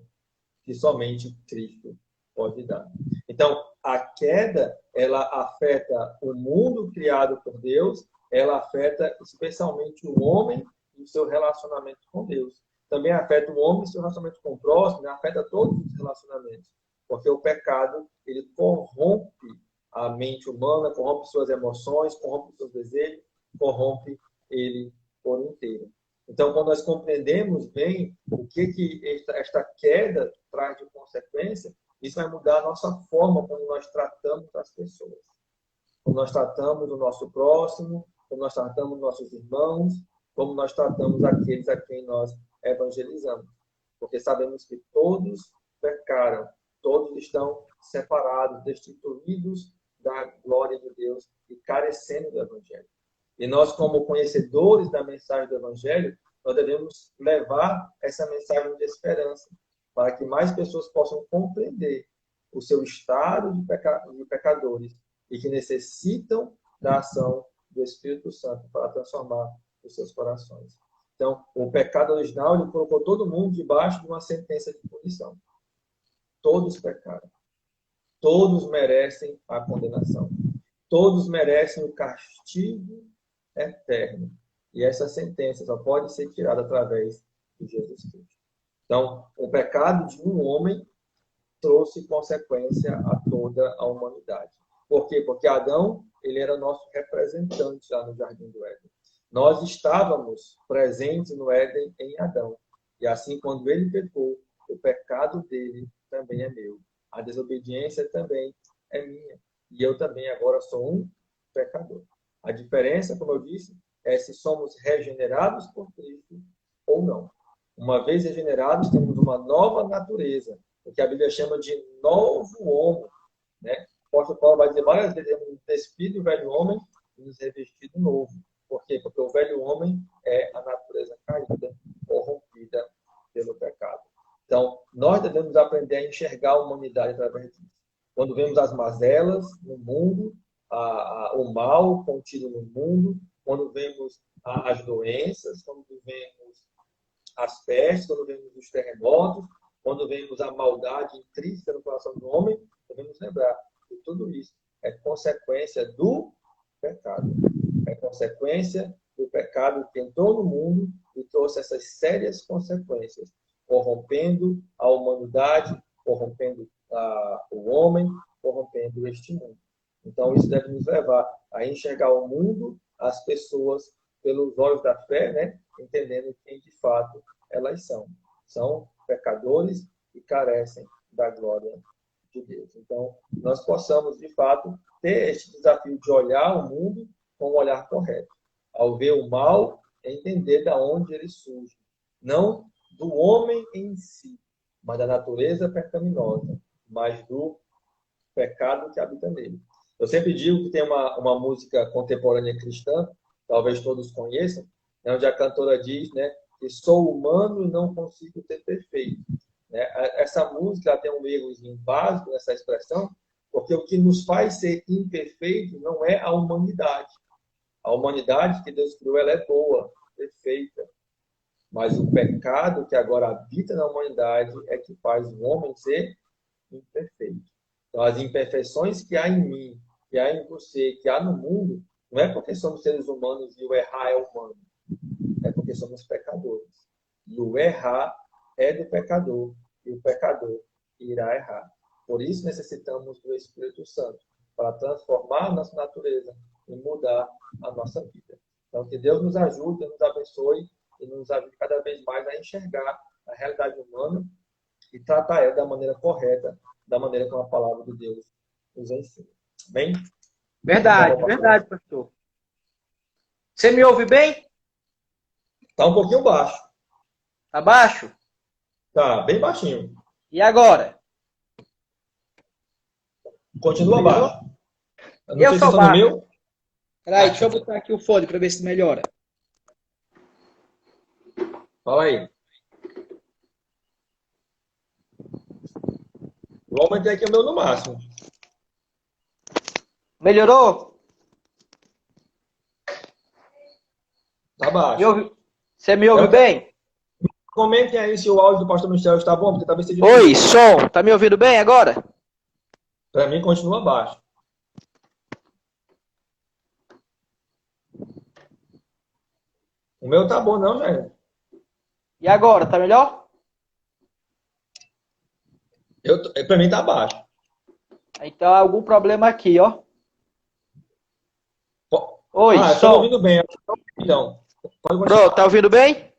que somente Cristo pode dar. Então, a queda, ela afeta o mundo criado por Deus, ela afeta especialmente o homem e o seu relacionamento com Deus. Também afeta o homem e o seu relacionamento com o próximo, né? Afeta todos os relacionamentos. Porque o pecado, ele corrompe a mente humana, corrompe suas emoções, corrompe seus desejos, corrompe ele por inteiro. Então, quando nós compreendemos bem o que esta queda traz de consequência, isso vai mudar a nossa forma como nós tratamos as pessoas. Como nós tratamos o nosso próximo, como nós tratamos nossos irmãos, como nós tratamos aqueles a quem nós evangelizamos. Porque sabemos que todos pecaram, todos estão separados, destituídos da glória de Deus e carecendo do Evangelho. E nós, como conhecedores da mensagem do Evangelho, nós devemos levar essa mensagem de esperança, para que mais pessoas possam compreender o seu estado de pecadores e que necessitam da ação do Espírito Santo para transformar os seus corações. Então, o pecado original, ele colocou todo mundo debaixo de uma sentença de punição. Todos pecaram. Todos merecem a condenação. Todos merecem o castigo eterno. E essa sentença só pode ser tirada através de Jesus Cristo. Então, o pecado de um homem trouxe consequência a toda a humanidade. Por quê? Porque Adão, ele era nosso representante lá no Jardim do Éden. Nós estávamos presentes no Éden em Adão. E assim, quando ele pecou, o pecado dele também é meu. A desobediência também é minha. E eu também agora sou um pecador. A diferença, como eu disse, é se somos regenerados por Cristo ou não. Uma vez regenerados, temos uma nova natureza, o que a Bíblia chama de novo homem. Né? O apóstolo Paulo vai dizer várias vezes, temos despido o velho homem e nos revestido novo. Por quê? Porque o velho homem é a natureza caída, corrompida pelo pecado. Então, nós devemos aprender a enxergar a humanidade através disso. Quando vemos as mazelas no mundo, o mal contido no mundo, quando vemos as doenças, quando vemos as pestes, quando vemos os terremotos, quando vemos a maldade intrínseca no coração do homem, devemos lembrar que tudo isso é consequência do pecado. É consequência do pecado que entrou no mundo e trouxe essas sérias consequências, corrompendo a humanidade, corrompendo o homem, corrompendo este mundo. Então, isso deve nos levar a enxergar o mundo, as pessoas, pelos olhos da fé, né? Entendendo quem de fato elas são. São pecadores e carecem da glória de Deus. Então, nós possamos, de fato, ter este desafio de olhar o mundo com um olhar correto. Ao ver o mal, entender de onde ele surge. Não do homem em si, mas da natureza pecaminosa, mas do pecado que habita nele. Eu sempre digo que tem uma música contemporânea cristã, talvez todos conheçam, onde a cantora diz, né, que sou humano e não consigo ser perfeito. Né? Essa música tem um errozinho básico nessa expressão, porque o que nos faz ser imperfeitos não é a humanidade. A humanidade que Deus criou, ela é boa, perfeita. Mas o pecado que agora habita na humanidade é que faz o homem ser imperfeito. Então, as imperfeições que há em mim, que há em você, que há no mundo, não é porque somos seres humanos e o errar é humano. É porque somos pecadores. E o errar é do pecador. E o pecador irá errar. Por isso necessitamos do Espírito Santo, para transformar a nossa natureza e mudar a nossa vida. Então, que Deus nos ajude, nos abençoe e nos ajude cada vez mais a enxergar a realidade humana e tratar ela da maneira correta, da maneira como a palavra de Deus nos ensina. Bem? Verdade, então, verdade, pastor. Você me ouve bem? Está um pouquinho baixo. Tá baixo? Tá, bem baixinho. E agora? Continua baixo. Eu não Eu sei sou se está no baixo. meu. Peraí, deixa eu botar aqui o fone para ver se melhora. Fala aí. Vou aumentar aqui o meu no máximo. Melhorou? Tá baixo. Você me ouve bem? Comentem aí se o áudio do pastor Michel está bom, porque talvez seja... Oi, som. Tá me ouvindo bem agora? Para mim, continua baixo. O meu tá bom, não, Jair? E agora, tá melhor? Pra mim tá baixo. Então, algum problema aqui, ó. Po- Oi, Ah, estamos som. ouvindo bem. Então, pode Pronto, tá continuar. ouvindo bem?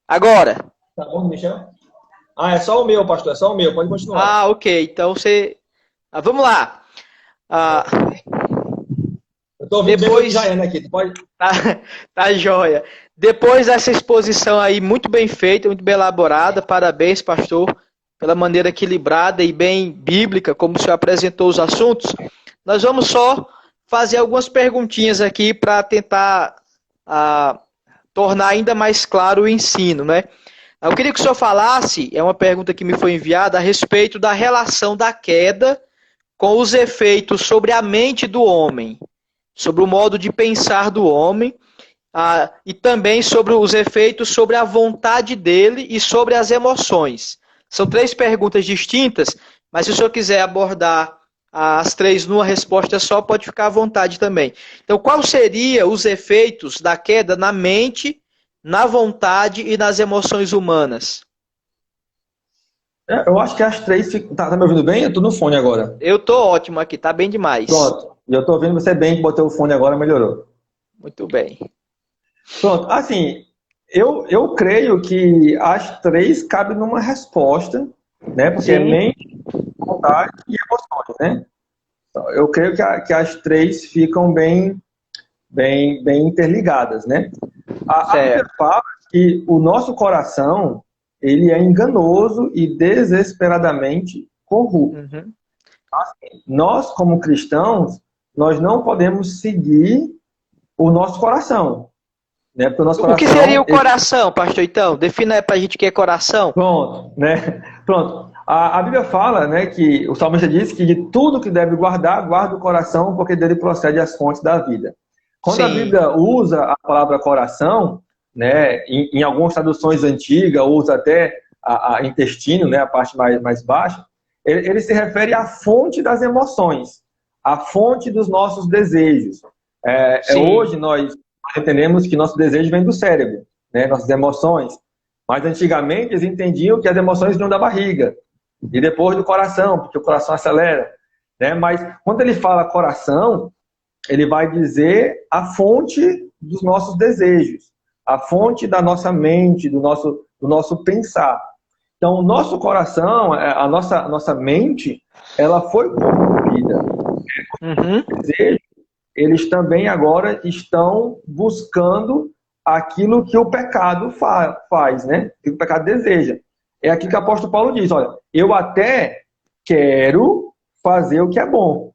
Agora. Tá bom, Michel? Ah, é só o meu, pastor, é só o meu, pode continuar. Ah, ok. Então você. Vamos lá. Ah, Eu tô ouvindo bem o depois. Jaiane aqui, tu pode... Tá, tá joia. Depois dessa exposição aí, muito bem feita, muito bem elaborada. Parabéns, pastor, pela maneira equilibrada e bem bíblica, como o senhor apresentou os assuntos. Nós vamos só fazer algumas perguntinhas aqui para tentar ah, tornar ainda mais claro o ensino, né? Eu queria que o senhor falasse, é uma pergunta que me foi enviada, a respeito da relação da queda com os efeitos sobre a mente do homem, sobre o modo de pensar do homem, e também sobre os efeitos sobre a vontade dele e sobre as emoções. São três perguntas distintas, mas se o senhor quiser abordar as três numa resposta só, pode ficar à vontade também. Então, quais seriam os efeitos da queda na mente, na vontade e nas emoções humanas? Eu acho que as três... Tá me ouvindo bem? Eu tô no fone agora. Eu tô ótimo aqui, tá bem demais. Pronto. E eu tô ouvindo você bem, que botei o fone agora, melhorou. Muito bem. Pronto. Assim, eu creio que as três cabem numa resposta, né? Porque é Sim, mente, vontade e emoções, né? Então, eu creio que as três ficam bem interligadas, né? A Bíblia certo. fala que o nosso coração, ele é enganoso e desesperadamente corrupto. Uhum. Nós, como cristãos, nós não podemos seguir o nosso coração, né? Porque o nosso O que seria coração, o coração, pastor? Então, defina pra gente o que é coração. pronto, né? Pronto. A Bíblia fala, né, que o salmista diz que de tudo que deve guardar, guarda o coração, porque dele procede as fontes da vida. Quando a Sim. Bíblia usa a palavra coração, né, em algumas traduções antigas, usa até a intestino, né, a parte mais baixa, ele se refere à fonte das emoções, à fonte dos nossos desejos. Sim. Hoje nós entendemos que nosso desejo vem do cérebro, né, nossas emoções, mas antigamente eles entendiam que as emoções vinham da barriga e depois do coração, porque o coração acelera, né? Mas quando ele fala coração, ele vai dizer a fonte dos nossos desejos, a fonte da nossa mente, do nosso pensar. Então, o nosso coração, a nossa mente, ela foi corrompida. Uhum. Os desejos, eles também agora estão buscando aquilo que o pecado faz, né? O que o pecado deseja. É aquilo que o apóstolo Paulo diz, olha, eu até quero fazer o que é bom.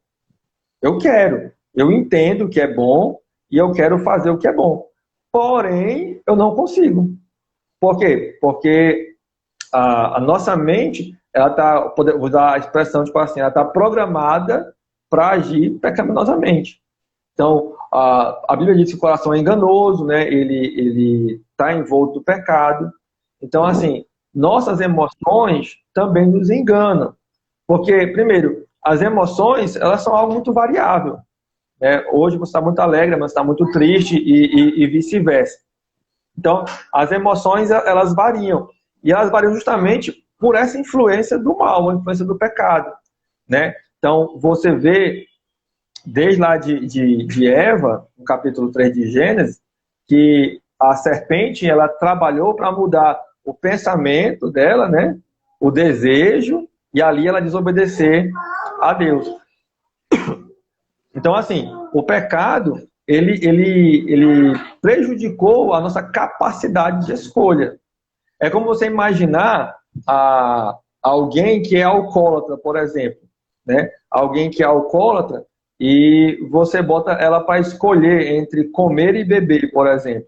Eu quero. Eu entendo o que é bom e eu quero fazer o que é bom. Porém, eu não consigo. Por quê? Porque a nossa mente, ela está, vou usar a expressão tipo assim, ela está programada para agir pecaminosamente. Então, a Bíblia diz que o coração é enganoso, né? Ele está envolto no pecado. Então, assim, nossas emoções também nos enganam. Porque, primeiro, as emoções, elas são algo muito variável, né? Hoje você está muito alegre, mas está muito triste e vice-versa. Então, as emoções, elas variam. E elas variam justamente por essa influência do mal, a influência do pecado, né? Então, você vê desde lá de Eva, no capítulo 3 de Gênesis, que a serpente, ela trabalhou para mudar o pensamento dela, né? O desejo, e ali ela desobedecer a Deus. Então, assim, o pecado, ele prejudicou a nossa capacidade de escolha. É como você imaginar alguém que é alcoólatra, por exemplo, né? Alguém que é alcoólatra e você bota ela para escolher entre comer e beber, por exemplo.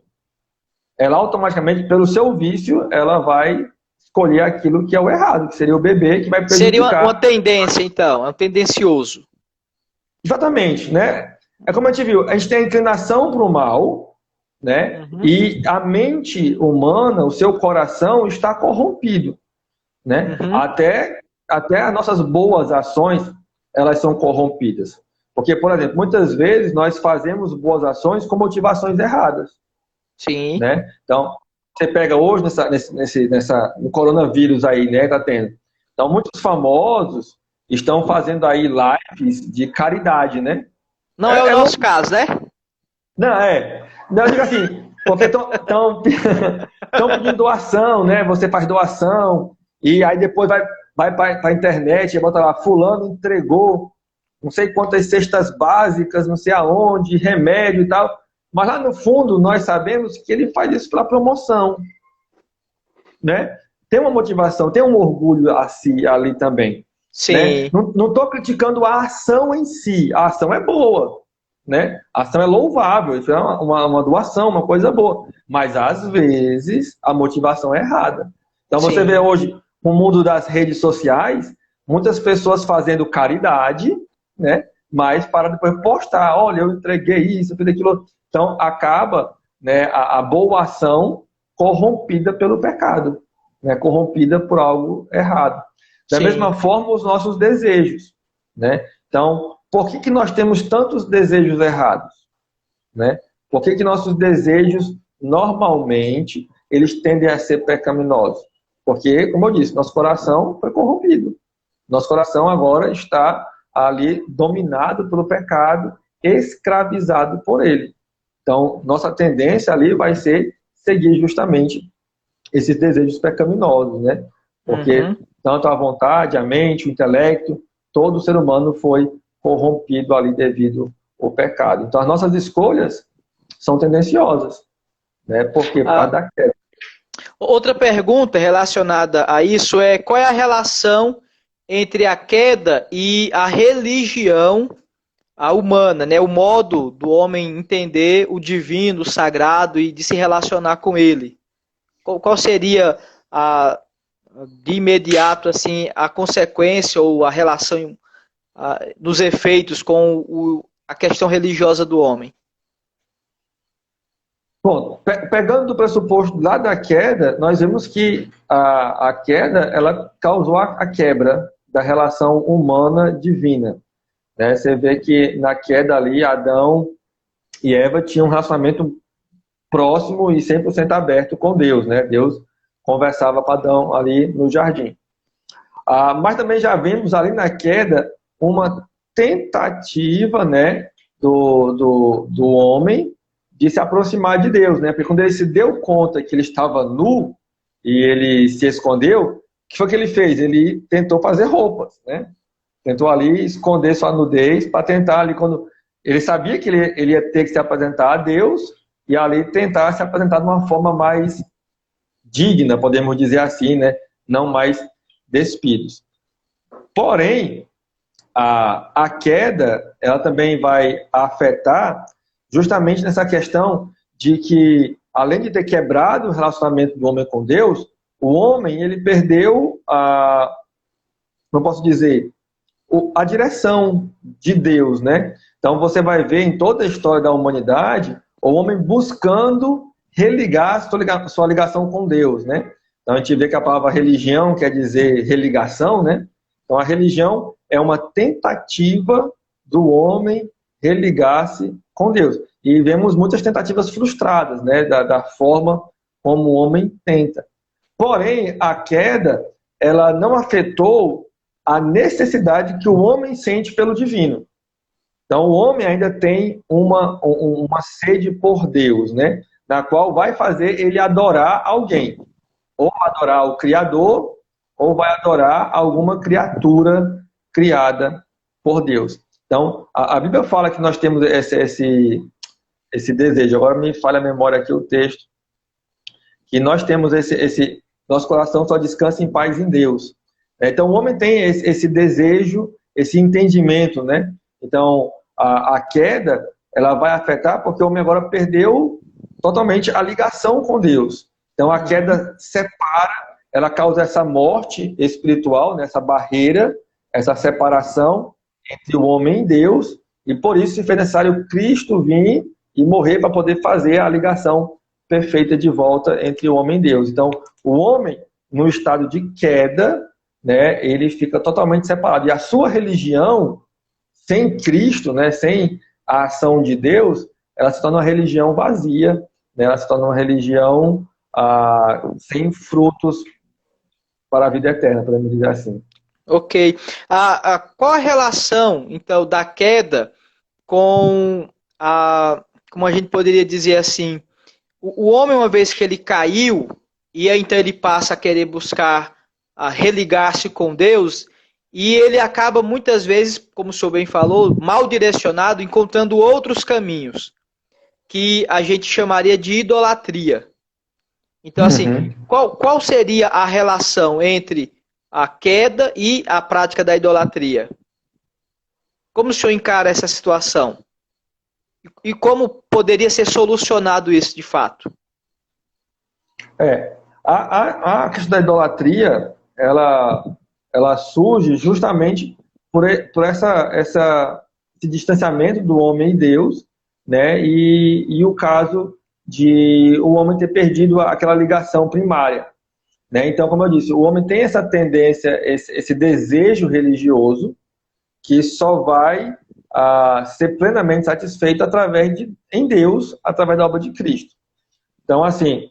Ela automaticamente, pelo seu vício, ela vai escolher aquilo que é o errado, que seria o beber, que vai Seria uma prejudicar. tendência, então, é um tendencioso. Exatamente, né? É como a gente viu, a gente tem a inclinação para o mal, né? Uhum. E a mente humana, o seu coração está corrompido, né? Uhum. Até as nossas boas ações, elas são corrompidas. Porque, por exemplo, muitas vezes nós fazemos boas ações com motivações erradas. Sim. Né? Então, você pega hoje no coronavírus aí, né, tá tendo. Então, muitos famosos estão fazendo aí lives de caridade, né? Não é o nosso caso, né? Não, Não, eu digo assim, porque estão pedindo doação, né? Você faz doação e aí depois vai para a internet e bota lá, fulano entregou não sei quantas cestas básicas, não sei aonde, remédio e tal. Mas lá no fundo nós sabemos que ele faz isso para promoção, né? Tem uma motivação, tem um orgulho a si ali também. Sim. Né? Não estou criticando a ação em si, a ação é boa, né? A ação é louvável, isso é uma doação, uma coisa boa. Mas às vezes a motivação é errada. Então você vê hoje no mundo das redes sociais muitas pessoas fazendo caridade, né? Mas para depois postar, olha, eu entreguei isso, eu fiz aquilo. Então acaba, né, a boa ação corrompida pelo pecado, né? Corrompida por algo errado. Da mesma forma, os nossos desejos, né? Então, por que nós temos tantos desejos errados, né? Por que nossos desejos, normalmente, eles tendem a ser pecaminosos? Porque, como eu disse, nosso coração foi corrompido. Nosso coração agora está ali dominado pelo pecado, escravizado por ele. Então, nossa tendência ali vai ser seguir justamente esses desejos pecaminosos, né? Porque tanto a vontade, a mente, o intelecto, todo ser humano foi corrompido ali devido ao pecado. Então, as nossas escolhas são tendenciosas, né? Porque para dar queda. Outra pergunta relacionada a isso é: qual é a relação entre a queda e a religião humana, né? O modo do homem entender o divino, o sagrado e de se relacionar com ele? Qual seria de imediato assim a consequência ou a relação dos efeitos com a questão religiosa do homem? Bom, pegando do pressuposto lá da queda, nós vemos que a queda ela causou a quebra da relação humana divina, né? Você vê que na queda ali Adão e Eva tinham um relacionamento próximo e 100% aberto com Deus, né? Deus conversava com Adão ali no jardim. Mas também já vemos ali na queda uma tentativa, né, do homem de se aproximar de Deus, né? Porque quando ele se deu conta que ele estava nu e ele se escondeu, o que foi que ele fez? Ele tentou fazer roupas, né? Tentou ali esconder sua nudez para tentar ali, quando ele sabia que ele ia ter que se apresentar a Deus e ali tentar se apresentar de uma forma mais digna, podemos dizer assim, né? Não mais despidos. Porém, a queda, ela também vai afetar justamente nessa questão de que, além de ter quebrado o relacionamento do homem com Deus, o homem, ele perdeu não posso dizer, a direção de Deus, né? Então você vai ver em toda a história da humanidade o homem buscando religar sua ligação com Deus, né? Então a gente vê que a palavra religião quer dizer religação, né? Então a religião é uma tentativa do homem religar-se com Deus. E vemos muitas tentativas frustradas, né? Da forma como o homem tenta. Porém, a queda, ela não afetou a necessidade que o homem sente pelo divino. Então o homem ainda tem uma sede por Deus, né? Na qual vai fazer ele adorar alguém. Ou adorar o Criador, ou vai adorar alguma criatura criada por Deus. Então, a Bíblia fala que nós temos esse desejo. Agora me falha a memória aqui o texto. Que nós temos nosso coração só descansa em paz em Deus. Então, o homem tem esse desejo, esse entendimento, né? Então, a queda, ela vai afetar porque o homem agora perdeu totalmente a ligação com Deus. Então a queda separa, ela causa essa morte espiritual, né, essa barreira, essa separação entre o homem e Deus, e por isso se fez necessário Cristo vir e morrer para poder fazer a ligação perfeita de volta entre o homem e Deus. Então o homem, no estado de queda, né, ele fica totalmente separado. E a sua religião sem Cristo, né, sem a ação de Deus, ela se torna uma religião vazia, né, ela se torna uma religião sem frutos para a vida eterna, podemos dizer assim. Ok. Qual a relação, então, da queda com como a gente poderia dizer assim, o homem, uma vez que ele caiu, e aí, então ele passa a querer buscar religar-se com Deus, e ele acaba muitas vezes, como o senhor bem falou, mal direcionado, encontrando outros caminhos, que a gente chamaria de idolatria. Então, assim, Uhum. qual seria a relação entre a queda e a prática da idolatria? Como o senhor encara essa situação? E como poderia ser solucionado isso de fato? A questão da idolatria, ela surge justamente por esse distanciamento do homem e Deus, né? E o caso de o homem ter perdido aquela ligação primária, né? Então, como eu disse, o homem tem essa tendência, esse desejo religioso que só vai ser plenamente satisfeito em Deus, através da obra de Cristo. Então, assim,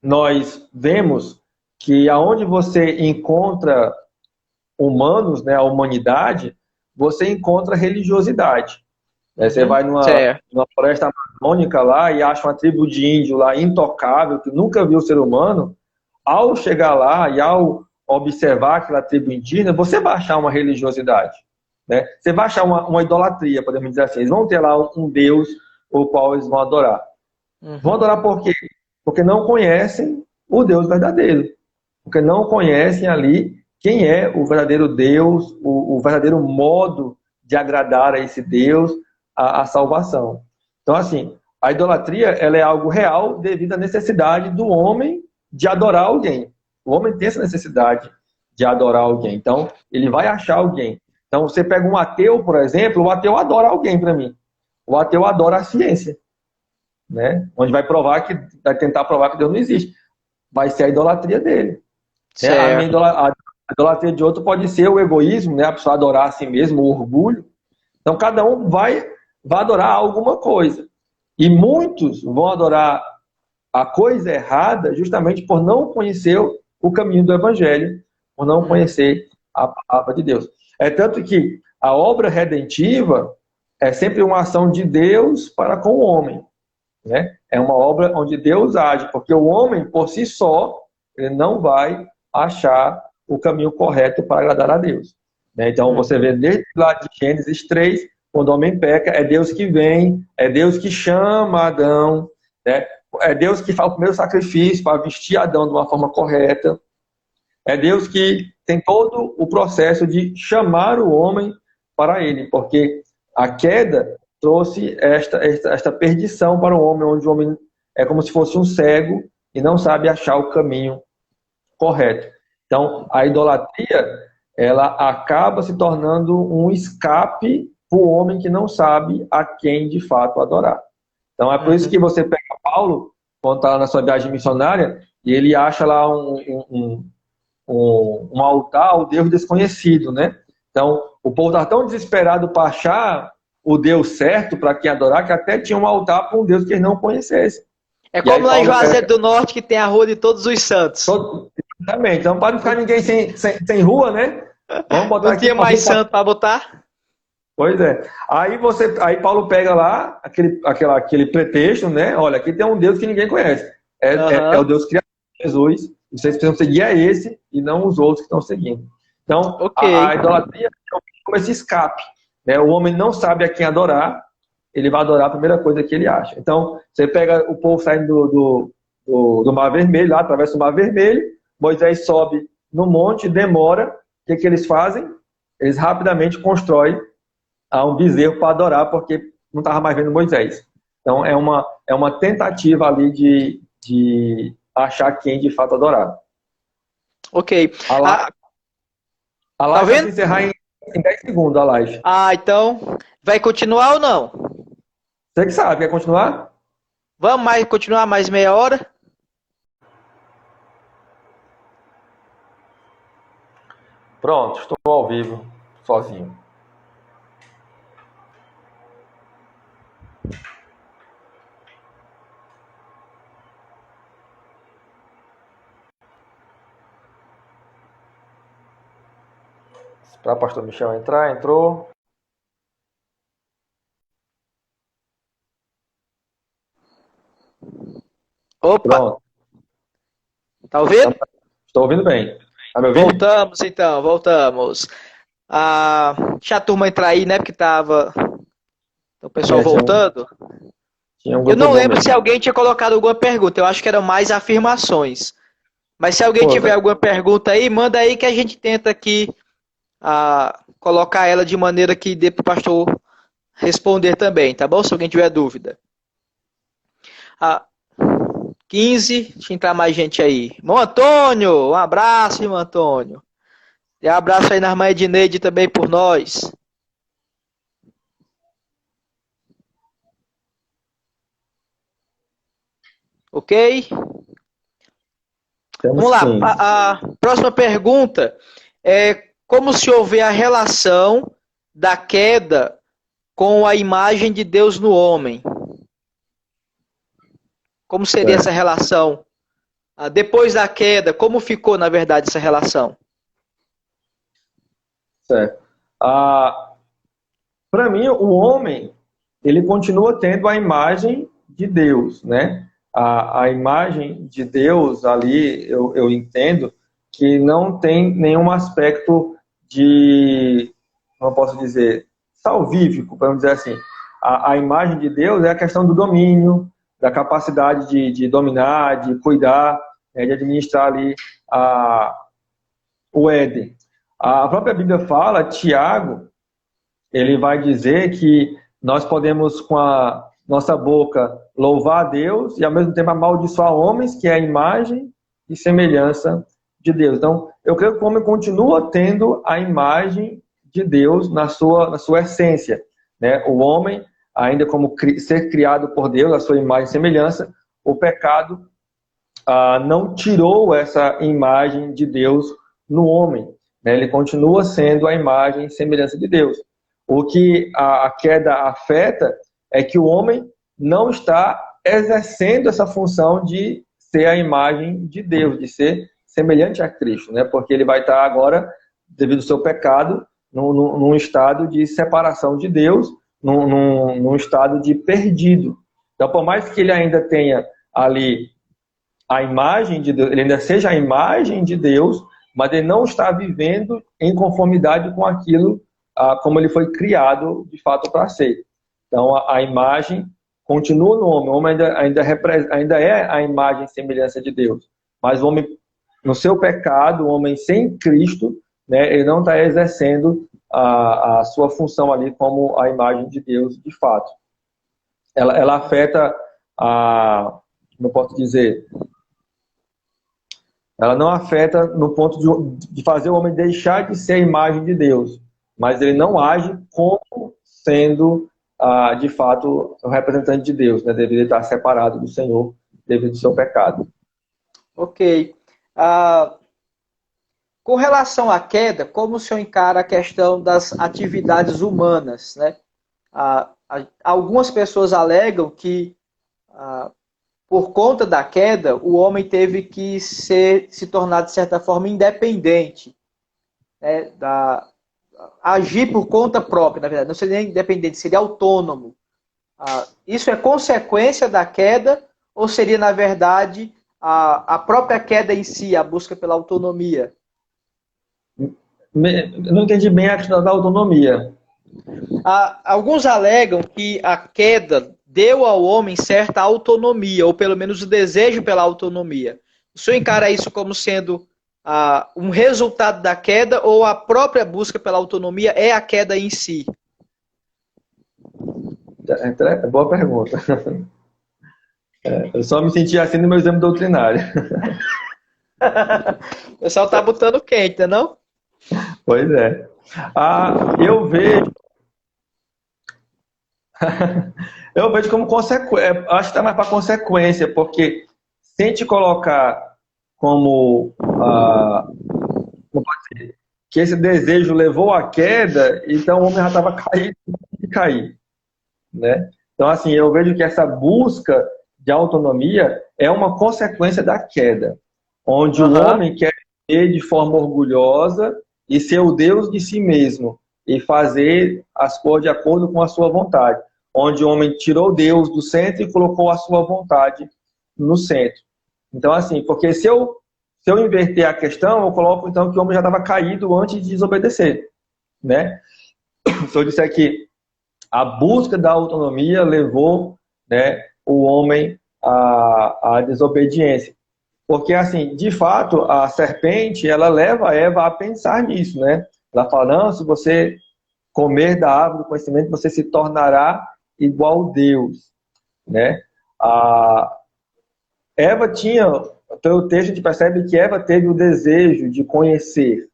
nós vemos que aonde você encontra humanos, né, a humanidade, você encontra religiosidade. Você vai Certo. numa floresta amazônica lá e acha uma tribo de índio lá intocável, que nunca viu o ser humano. Ao chegar lá e ao observar aquela tribo indígena, você vai achar uma religiosidade. Né? Você vai achar uma idolatria, podemos dizer assim. Eles vão ter lá um Deus o qual eles vão adorar. Vão adorar por quê? Porque não conhecem o Deus verdadeiro. Porque não conhecem ali quem é o verdadeiro Deus, o verdadeiro modo de agradar a esse Deus, a salvação. Então, assim, a idolatria ela é algo real devido à necessidade do homem de adorar alguém. O homem tem essa necessidade de adorar alguém. Então, ele vai achar alguém. Então, você pega um ateu, por exemplo, o ateu adora alguém para mim. O ateu adora a ciência, né? Onde vai tentar provar que Deus não existe. Vai ser a idolatria dele. Né? Certo. A idolatria de outro pode ser o egoísmo, né? A pessoa adorar a si mesmo, o orgulho. Então cada um vai adorar alguma coisa. E muitos vão adorar a coisa errada justamente por não conhecer o caminho do evangelho, por não conhecer a palavra de Deus. É tanto que a obra redentiva é sempre uma ação de Deus para com o homem. Né? É uma obra onde Deus age, porque o homem, por si só, ele não vai achar o caminho correto para agradar a Deus. Né? Então, você vê desde lá de Gênesis 3, quando o homem peca, é Deus que vem, é Deus que chama Adão, né? É Deus que faz o primeiro sacrifício para vestir Adão de uma forma correta, é Deus que tem todo o processo de chamar o homem para ele, porque a queda trouxe esta perdição para o homem, onde o homem é como se fosse um cego e não sabe achar o caminho correto. Então, a idolatria, ela acaba se tornando um escape para o homem que não sabe a quem de fato adorar. Então, é por isso que você pega Paulo, quando está na sua viagem missionária, e ele acha lá um altar ao Deus desconhecido, né? Então, o povo estava tão desesperado para achar o Deus certo para quem adorar, que até tinha um altar para um Deus que eles não conhecessem. É como lá em Juazeiro do Norte, que tem a Rua de Todos os Santos. Exatamente. Então, para não ficar ninguém sem rua, né? Vamos botar não aqui. Tinha mais santo para botar? Pois é. Aí Paulo pega lá aquele pretexto, né? Olha, aqui tem um Deus que ninguém conhece. É o Deus criador, Jesus. Vocês precisam seguir a esse e não os outros que estão seguindo. Então, a idolatria é como esse escape. Né? O homem não sabe a quem adorar, ele vai adorar a primeira coisa que ele acha. Então, você pega o povo saindo do Mar Vermelho, lá atravessa o Mar Vermelho, Moisés sobe no monte, demora. O que eles fazem? Eles rapidamente constroem um bezerro para adorar, porque não estava mais vendo Moisés. Então, é uma tentativa ali de achar quem de fato adorar. Ok. A live vai se encerrar em 10 segundos, a live. Então, vai continuar ou não? Você que sabe, quer continuar? Vamos continuar mais meia hora? Pronto, estou ao vivo, sozinho. Para o pastor Michel entrar, entrou. Opa, Pronto. tá ouvindo? Estou ouvindo bem. Tá me ouvindo? Voltamos então, voltamos. Deixa a turma entrar aí, né? Porque tava o pessoal voltando. Tinha um Eu não grupo lembro mesmo. se alguém tinha colocado alguma pergunta. Eu acho que eram mais afirmações. Mas se alguém tiver alguma pergunta aí, manda aí que a gente tenta aqui colocar ela de maneira que dê para o pastor responder também, tá bom? Se alguém tiver dúvida. 15, deixa eu entrar mais gente aí. Irmão Antônio, um abraço, irmão Antônio. E um abraço aí na irmã Edneide também por nós. Ok? Vamos lá. A próxima pergunta é como se houver a relação da queda com a imagem de Deus no homem. Como seria essa relação? Depois da queda, como ficou, na verdade, essa relação? Certo. Para mim, o homem, ele continua tendo a imagem de Deus, né? A imagem de Deus ali, eu entendo que não tem nenhum aspecto de, como eu posso dizer, salvífico, vamos dizer assim. A imagem de Deus é a questão do domínio, da capacidade de dominar, de cuidar, de administrar ali o Éden. A própria Bíblia fala, Tiago, ele vai dizer que nós podemos, com a nossa boca, louvar a Deus e, ao mesmo tempo, amaldiçoar homens, que é a imagem e semelhança de Deus. Então, eu creio que o homem continua tendo a imagem de Deus na sua essência, né? O homem, ainda como ser criado por Deus, a sua imagem e semelhança, o pecado não tirou essa imagem de Deus no homem, né? Ele continua sendo a imagem e semelhança de Deus. O que a queda afeta é que o homem não está exercendo essa função de ser a imagem de Deus, de ser semelhante a Cristo, né? Porque ele vai estar agora, devido ao seu pecado, num estado de separação de Deus, num estado de perdido. Então, por mais que ele ainda tenha ali a imagem de Deus, ele ainda seja a imagem de Deus, mas ele não está vivendo em conformidade com aquilo como ele foi criado de fato para ser. Então a imagem continua no homem, o homem ainda é a imagem e semelhança de Deus, mas o homem, no seu pecado, o homem sem Cristo, né, ele não está exercendo a sua função ali como a imagem de Deus de fato. Ela afeta como eu posso dizer, ela não afeta no ponto de fazer o homem deixar de ser a imagem de Deus, mas ele não age como sendo, de fato, o representante de Deus, né? Deveria estar separado do Senhor devido ao seu pecado. Ok. Com relação à queda, como o senhor encara a questão das atividades humanas, né? Algumas pessoas alegam que, por conta da queda, o homem teve que se tornar, de certa forma, independente, né? Agir por conta própria, na verdade. Não seria independente, seria autônomo. Isso é consequência da queda ou seria, na verdade, a própria queda em si, a busca pela autonomia? Não entendi bem a questão da autonomia. Alguns alegam que a queda deu ao homem certa autonomia, ou pelo menos o desejo pela autonomia. O senhor encara isso como sendo um resultado da queda ou a própria busca pela autonomia é a queda em si? Boa pergunta. Eu só me senti assim no meu exame doutrinário. O pessoal está botando quente, não? Pois é. Eu vejo... eu vejo como consequência, acho que está mais para consequência, porque se a gente colocar como que esse desejo levou à queda, então o homem já estava caído de cair, né? Então, assim, eu vejo que essa busca de autonomia é uma consequência da queda, onde o homem quer viver de forma orgulhosa e ser o Deus de si mesmo e fazer as coisas de acordo com a sua vontade, onde o homem tirou Deus do centro e colocou a sua vontade no centro. Então, assim, porque se eu inverter a questão, eu coloco então que o homem já estava caído antes de desobedecer, né? Se eu disser que a busca da autonomia levou, né, o homem à desobediência. Porque, assim, de fato, a serpente, ela leva a Eva a pensar nisso, né? Ela fala, não, se você comer da árvore do conhecimento, você se tornará igual a Deus, né? A Eva tinha, pelo texto a gente percebe que Eva teve o desejo de conhecer.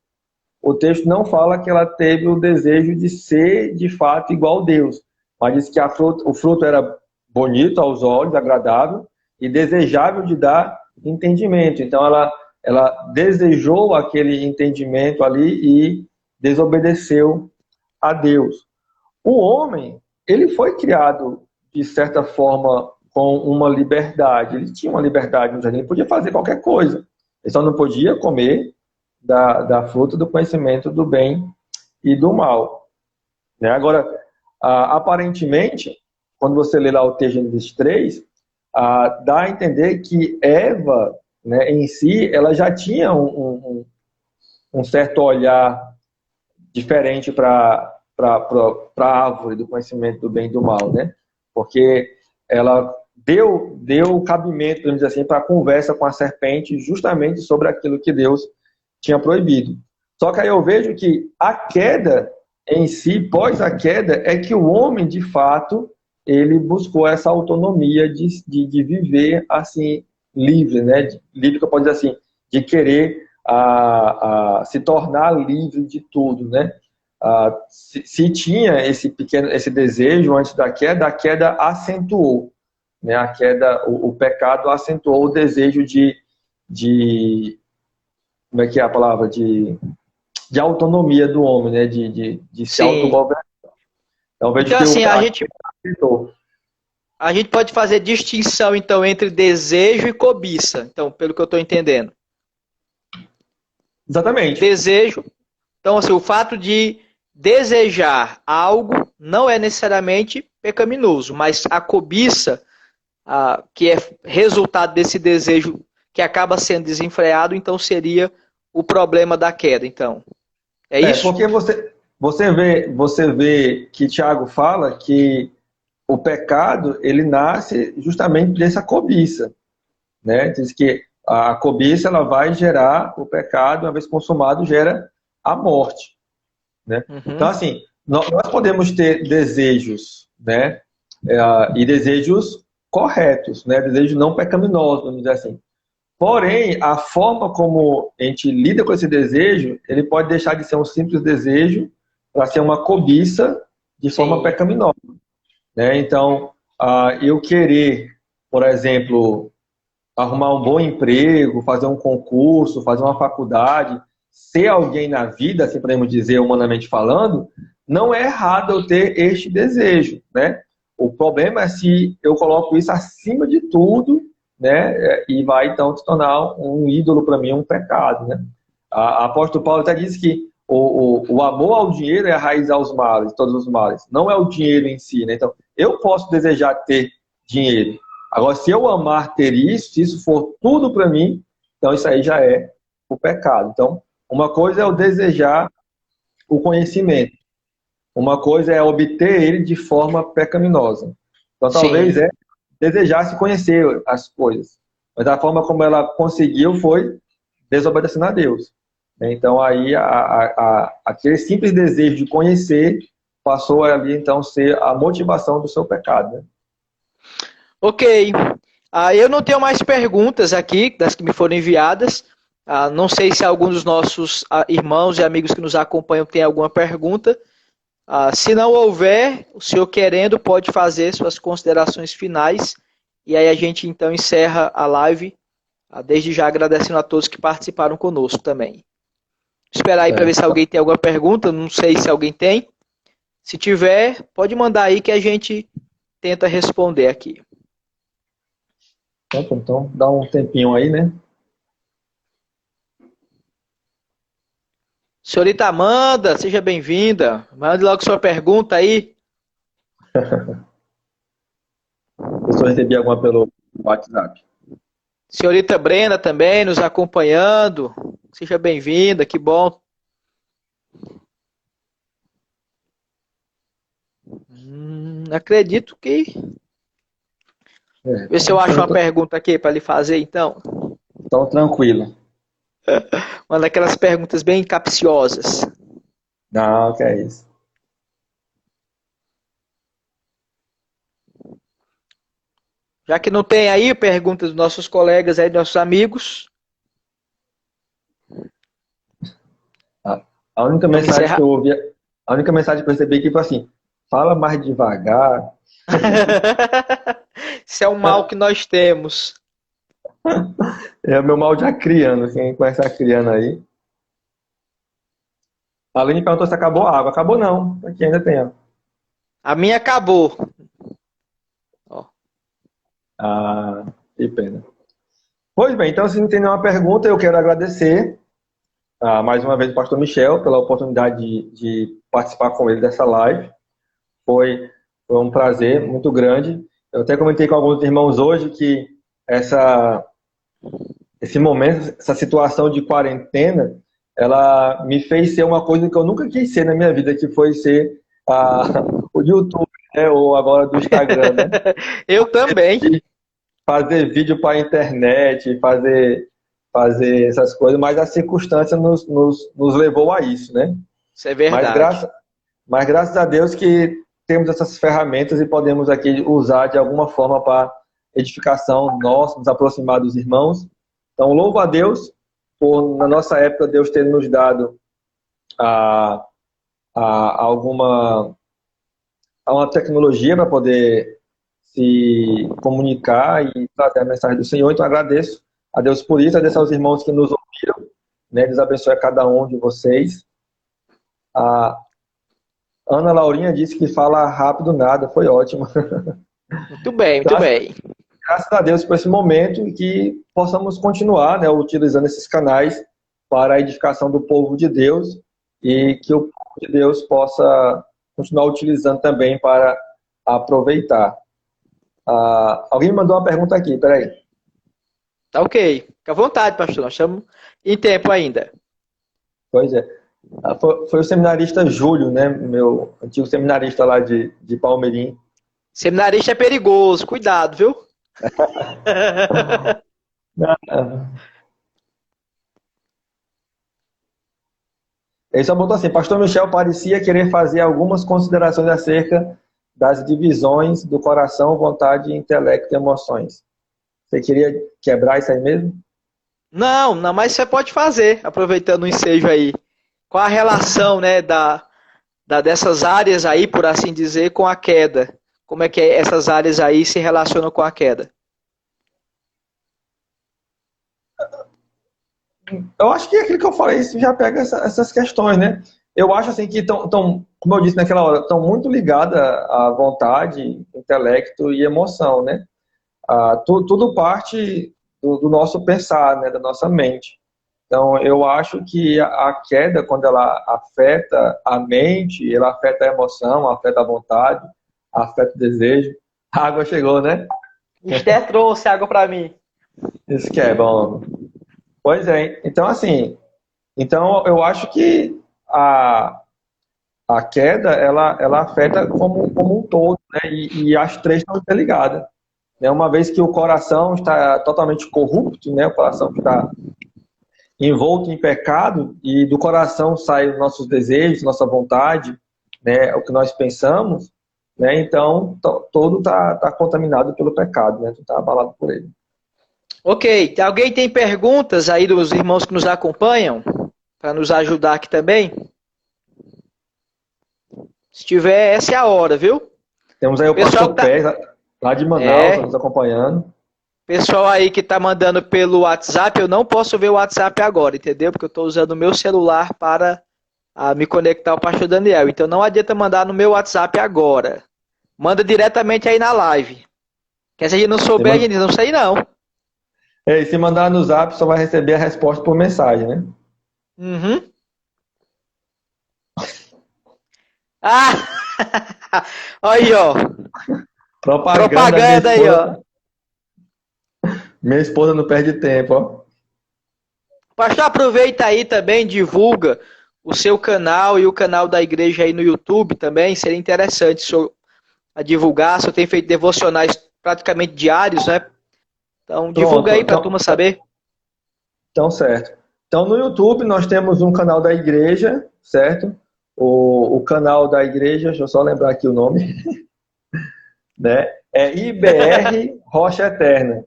O texto não fala que ela teve o desejo de ser, de fato, igual a Deus, mas diz que o fruto era bonito aos olhos, agradável e desejável de dar entendimento. Então, ela desejou aquele entendimento ali e desobedeceu a Deus. O homem, ele foi criado, de certa forma, com uma liberdade. Ele tinha uma liberdade no jardim, ele podia fazer qualquer coisa. Ele só não podia comer da fruta do conhecimento do bem e do mal. Né? Agora, aparentemente, quando você lê lá o texto de Gênesis 3, dá a entender que Eva, né, em si, ela já tinha um certo olhar diferente para a árvore do conhecimento do bem e do mal, né? Porque ela deu cabimento, vamos dizer assim, para a conversa com a serpente justamente sobre aquilo que Deus tinha proibido. Só que aí eu vejo que a queda em si, pós a queda, é que o homem, de fato, ele buscou essa autonomia de viver assim, livre, né? Livre, que eu posso dizer assim, de querer se tornar livre de tudo, né? Se tinha esse desejo antes da queda, a queda acentuou, né? A queda, o pecado acentuou o desejo de como é que é a palavra? De autonomia do homem, né? De se Sim. autogovernar. Então, vejo Então, que assim, acentuou. a gente pode fazer distinção, então, entre desejo e cobiça. Então, pelo que eu estou entendendo. Exatamente. Desejo. Então, assim, o fato de desejar algo não é necessariamente pecaminoso, mas a cobiça, que é resultado desse desejo que acaba sendo desenfreado, então seria o problema da queda. Então, é isso? Porque você vê que Tiago fala que o pecado ele nasce justamente dessa cobiça, né? Diz que a cobiça ela vai gerar o pecado, uma vez consumado gera a morte, né? Uhum. Então assim, nós podemos ter desejos, né? E desejos corretos, né? Desejos não pecaminosos, vamos dizer assim. Porém, a forma como a gente lida com esse desejo, ele pode deixar de ser um simples desejo para ser uma cobiça de forma pecaminosa, né? Então, eu querer, por exemplo, arrumar um bom emprego, fazer um concurso, fazer uma faculdade, ser alguém na vida, assim podemos dizer, humanamente falando, não é errado eu ter este desejo, né? O problema é se eu coloco isso acima de tudo, né? E vai então se tornar um ídolo para mim, um pecado, né? A apóstolo Paulo até diz que o amor ao dinheiro é a raiz aos males, todos os males. Não é o dinheiro em si, né? Então, eu posso desejar ter dinheiro. Agora, se eu amar ter isso, se isso for tudo para mim, então isso aí já é o pecado. Então, uma coisa é eu desejar o conhecimento. Uma coisa é obter ele de forma pecaminosa. Então, talvez desejasse conhecer as coisas. Mas a forma como ela conseguiu foi desobedecendo a Deus. Então, aí, aquele simples desejo de conhecer passou ali, então, ser a motivação do seu pecado, né? Ok. Eu não tenho mais perguntas aqui, das que me foram enviadas. Não sei se algum dos nossos irmãos e amigos que nos acompanham tem alguma pergunta. Se não houver, o senhor querendo pode fazer suas considerações finais. E aí a gente então encerra a live, desde já agradecendo a todos que participaram conosco também. Esperar aí para ver se alguém tem alguma pergunta. Não sei se alguém tem. Se tiver, pode mandar aí que a gente tenta responder aqui. Então, dá um tempinho aí, né? Senhorita Amanda, seja bem-vinda. Mande logo sua pergunta aí. Eu só recebi alguma pelo WhatsApp. Senhorita Brenda também nos acompanhando. Seja bem-vinda, que bom. Acredito que. Vê se eu acho uma pergunta aqui para lhe fazer, então. Então, tranquilo. Uma daquelas perguntas bem capciosas. Não, que é isso. Já que não tem aí perguntas dos nossos colegas aí, dos nossos amigos. A única mensagem que eu ouvi, a única mensagem que eu recebi aqui foi assim: fala mais devagar. Isso é um mal que nós temos. É o meu mal de acriano, quem conhece acriano aí. A Aline perguntou se acabou a água. Acabou não, aqui ainda tem. Ó. A minha acabou. Ó. Ah, que pena. Pois bem, então se não tem nenhuma pergunta, eu quero agradecer mais uma vez o pastor Michel pela oportunidade de participar com ele dessa live. Foi um prazer muito grande. Eu até comentei com alguns irmãos hoje que esse momento, essa situação de quarentena, ela me fez ser uma coisa que eu nunca quis ser na minha vida, que foi ser o YouTube, né, ou agora do Instagram, né? Eu também. Fazer vídeo para a internet, fazer essas coisas, mas a circunstância nos levou a isso, né? Isso é verdade. Mas graças a Deus que temos essas ferramentas e podemos aqui usar de alguma forma para edificação nossa, nos aproximar dos irmãos. Então, louvo a Deus por, na nossa época, Deus ter nos dado uma tecnologia para poder se comunicar e trazer a mensagem do Senhor. Então, agradeço a Deus por isso, agradeço aos irmãos que nos ouviram, né? Deus abençoe a cada um de vocês. A Ana Laurinha disse que fala rápido nada, foi ótimo. Muito bem, muito bem. Graças a Deus por esse momento e que possamos continuar, né, utilizando esses canais para a edificação do povo de Deus e que o povo de Deus possa continuar utilizando também para aproveitar. Alguém me mandou uma pergunta aqui, peraí. Tá ok. Fica à vontade, pastor. Nós estamos em tempo ainda. Pois é. Foi o seminarista Júlio, né, meu antigo seminarista lá de Palmeirim. Seminarista é perigoso, cuidado, viu? Ele só botou assim: pastor Michel parecia querer fazer algumas considerações acerca das divisões do coração, vontade, intelecto e emoções. Você queria quebrar isso aí mesmo? Não, mas você pode fazer, aproveitando o ensejo aí. Qual a relação, né, dessas áreas aí, por assim dizer, com a queda? Como é que essas áreas aí se relacionam com a queda? Eu acho que aquilo que eu falei, isso já pega essas questões, né? Eu acho assim que estão, como eu disse naquela hora, estão muito ligadas à vontade, intelecto e emoção, né? Tudo parte do nosso pensar, né? Da nossa mente. Então, eu acho que a queda, quando ela afeta a mente, ela afeta a emoção, afeta a vontade, afeta o desejo. A água chegou, né? Esté trouxe água para mim. Isso que é bom. Pois é. Então, assim, eu acho que a queda, ela afeta como um todo, né? E as três estão interligadas. Né? Uma vez que o coração está totalmente corrupto, né? O coração está envolto em pecado, e do coração saem os nossos desejos, nossa vontade, né? O que nós pensamos, né? Então, todo está contaminado pelo pecado, né? Está abalado por ele. Ok. Alguém tem perguntas aí dos irmãos que nos acompanham? Para nos ajudar aqui também? Se tiver, essa é a hora, viu? Temos aí o pastor Pérez, lá de Manaus, nos acompanhando. Pessoal aí que tá mandando pelo WhatsApp, eu não posso ver o WhatsApp agora, entendeu? Porque eu estou usando o meu celular para me conectar ao pastor Daniel. Então não adianta mandar no meu WhatsApp agora. Manda diretamente aí na live. Que se a gente não souber, a gente não sei não. E se mandar no Zap, só vai receber a resposta por mensagem, né? Uhum. Ah! Aí, ó. Propaganda aí, ó. Minha esposa não perde tempo, ó. Pastor, aproveita aí também, divulga o seu canal e o canal da igreja aí no YouTube também. Seria interessante a divulgar. O senhor tem feito devocionais praticamente diários, né? Então, divulga Pronto, aí para a turma saber. então certo. Então, no YouTube nós temos um canal da igreja, certo? O canal da igreja, deixa eu só lembrar aqui o nome, né? É IBR Rocha Eterna,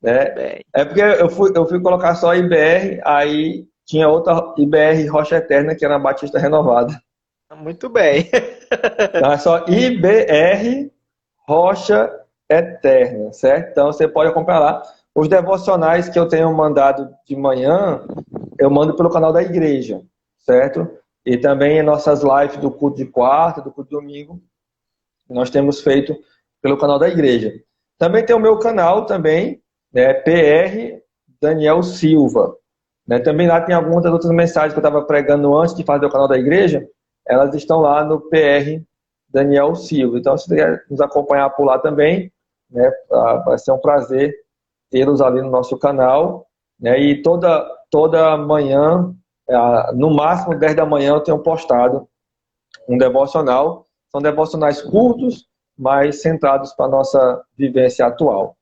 né? Bem, É porque eu fui colocar só IBR, aí tinha outra IBR Rocha Eterna, que era a Batista Renovada. muito bem. Então é só IBR Rocha Eterna, certo? Então você pode acompanhar lá. Os devocionais que eu tenho mandado de manhã, eu mando pelo canal da igreja, certo? E também nossas lives do culto de quarta, do culto de domingo, nós temos feito pelo canal da igreja. Também tem o meu canal também, né, PR Daniel Silva. Né? Também lá tem algumas das outras mensagens que eu estava pregando antes de fazer o canal da igreja, elas estão lá no PR Daniel Silva. Então, se quiser nos acompanhar por lá também, né, vai ser um prazer tê-los ali no nosso canal. Né, e toda manhã, no máximo 10 da manhã, eu tenho postado um devocional. São devocionais curtos, mas centrados para a nossa vivência atual.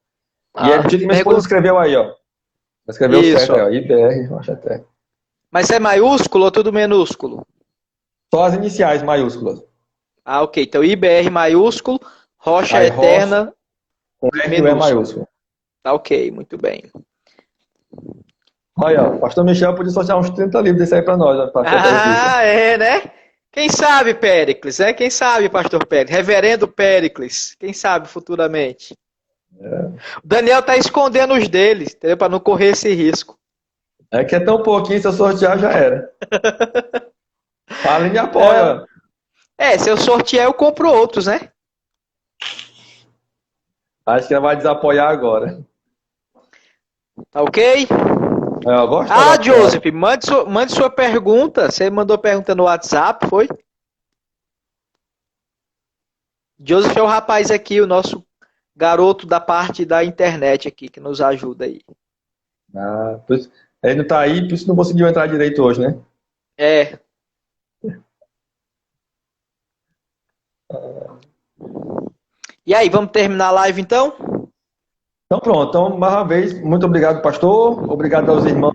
E é do que minha esposa escreveu aí, ó. Escreveu Isso, certo aí, ó. IBR, Rocha Eterna. Mas é maiúsculo ou tudo minúsculo? Só as iniciais maiúsculas. Ah, ok. Então, IBR maiúsculo, Rocha Aí Rocha Eterna com R e o E minúsculo. maiúsculo. Tá ok, muito bem. Olha, o pastor Michel podia sortear uns 30 livros desse aí para nós, ó, pastor Péricles. Ah, é, né? Quem sabe, Péricles, né? Quem sabe, pastor Péricles? Reverendo Péricles. Quem sabe futuramente? O Daniel tá escondendo os deles, entendeu? Para não correr esse risco. É que é tão pouquinho, se eu sortear já era. Fala e me apoia. Se eu sortear, eu compro outros, né? Acho que ela vai desapoiar agora. Tá ok? Eu gosto Joseph, mande sua pergunta. Você mandou pergunta no WhatsApp, foi? Joseph é o rapaz aqui, o nosso garoto da parte da internet aqui, que nos ajuda aí. Ele não tá aí, por isso não conseguiu entrar direito hoje, né? É. E aí, vamos terminar a live então? Então pronto, então mais uma vez, muito obrigado, pastor. Obrigado aos irmãos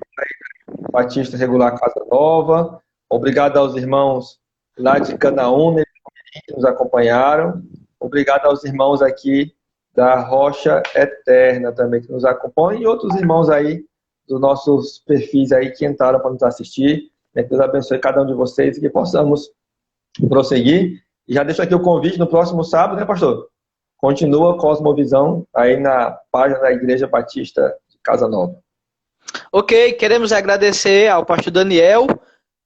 Batista Regular Casa Nova. Obrigado aos irmãos lá de Canaúna que nos acompanharam. Obrigado aos irmãos aqui da Rocha Eterna também que nos acompanham e outros irmãos aí dos nossos perfis aí que entraram para nos assistir. Que Deus abençoe cada um de vocês e que possamos prosseguir. E já deixo aqui o convite no próximo sábado, né, pastor? Continua Cosmovisão aí na página da Igreja Batista de Casa Nova. Ok, queremos agradecer ao pastor Daniel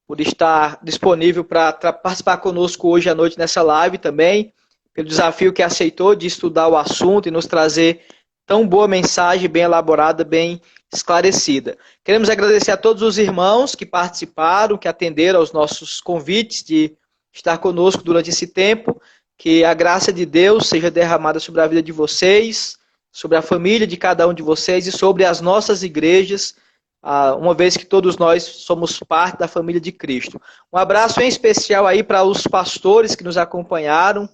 por estar disponível para participar conosco hoje à noite nessa live também, pelo desafio que aceitou de estudar o assunto e nos trazer tão boa mensagem, bem elaborada, bem esclarecida. Queremos agradecer a todos os irmãos que participaram, que atenderam aos nossos convites de estar conosco durante esse tempo, que a graça de Deus seja derramada sobre a vida de vocês, sobre a família de cada um de vocês e sobre as nossas igrejas, uma vez que todos nós somos parte da família de Cristo. Um abraço em especial aí para os pastores que nos acompanharam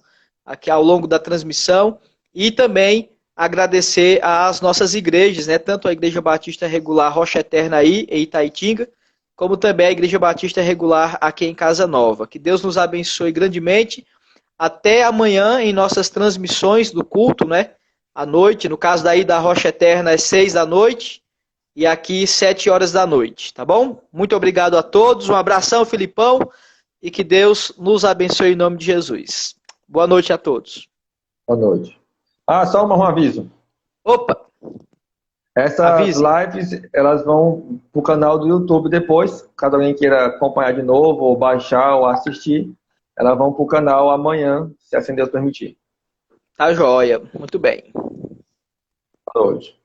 aqui ao longo da transmissão e também agradecer às nossas igrejas, né? Tanto a Igreja Batista Regular Rocha Eterna aí em Itaitinga, como também a Igreja Batista Regular aqui em Casa Nova. Que Deus nos abençoe grandemente. Até amanhã em nossas transmissões do culto, né? À noite, no caso daí da Rocha Eterna, às 6 da noite. E aqui, 7 horas da noite, tá bom? Muito obrigado a todos, um abração, Filipão, e que Deus nos abençoe em nome de Jesus. Boa noite a todos. Boa noite. Só um aviso. Opa! Essas lives, elas vão para o canal do YouTube depois, caso alguém queira acompanhar de novo, ou baixar, ou assistir, elas vão para o canal amanhã, se assim Deus permitir. Tá joia, muito bem. Boa noite.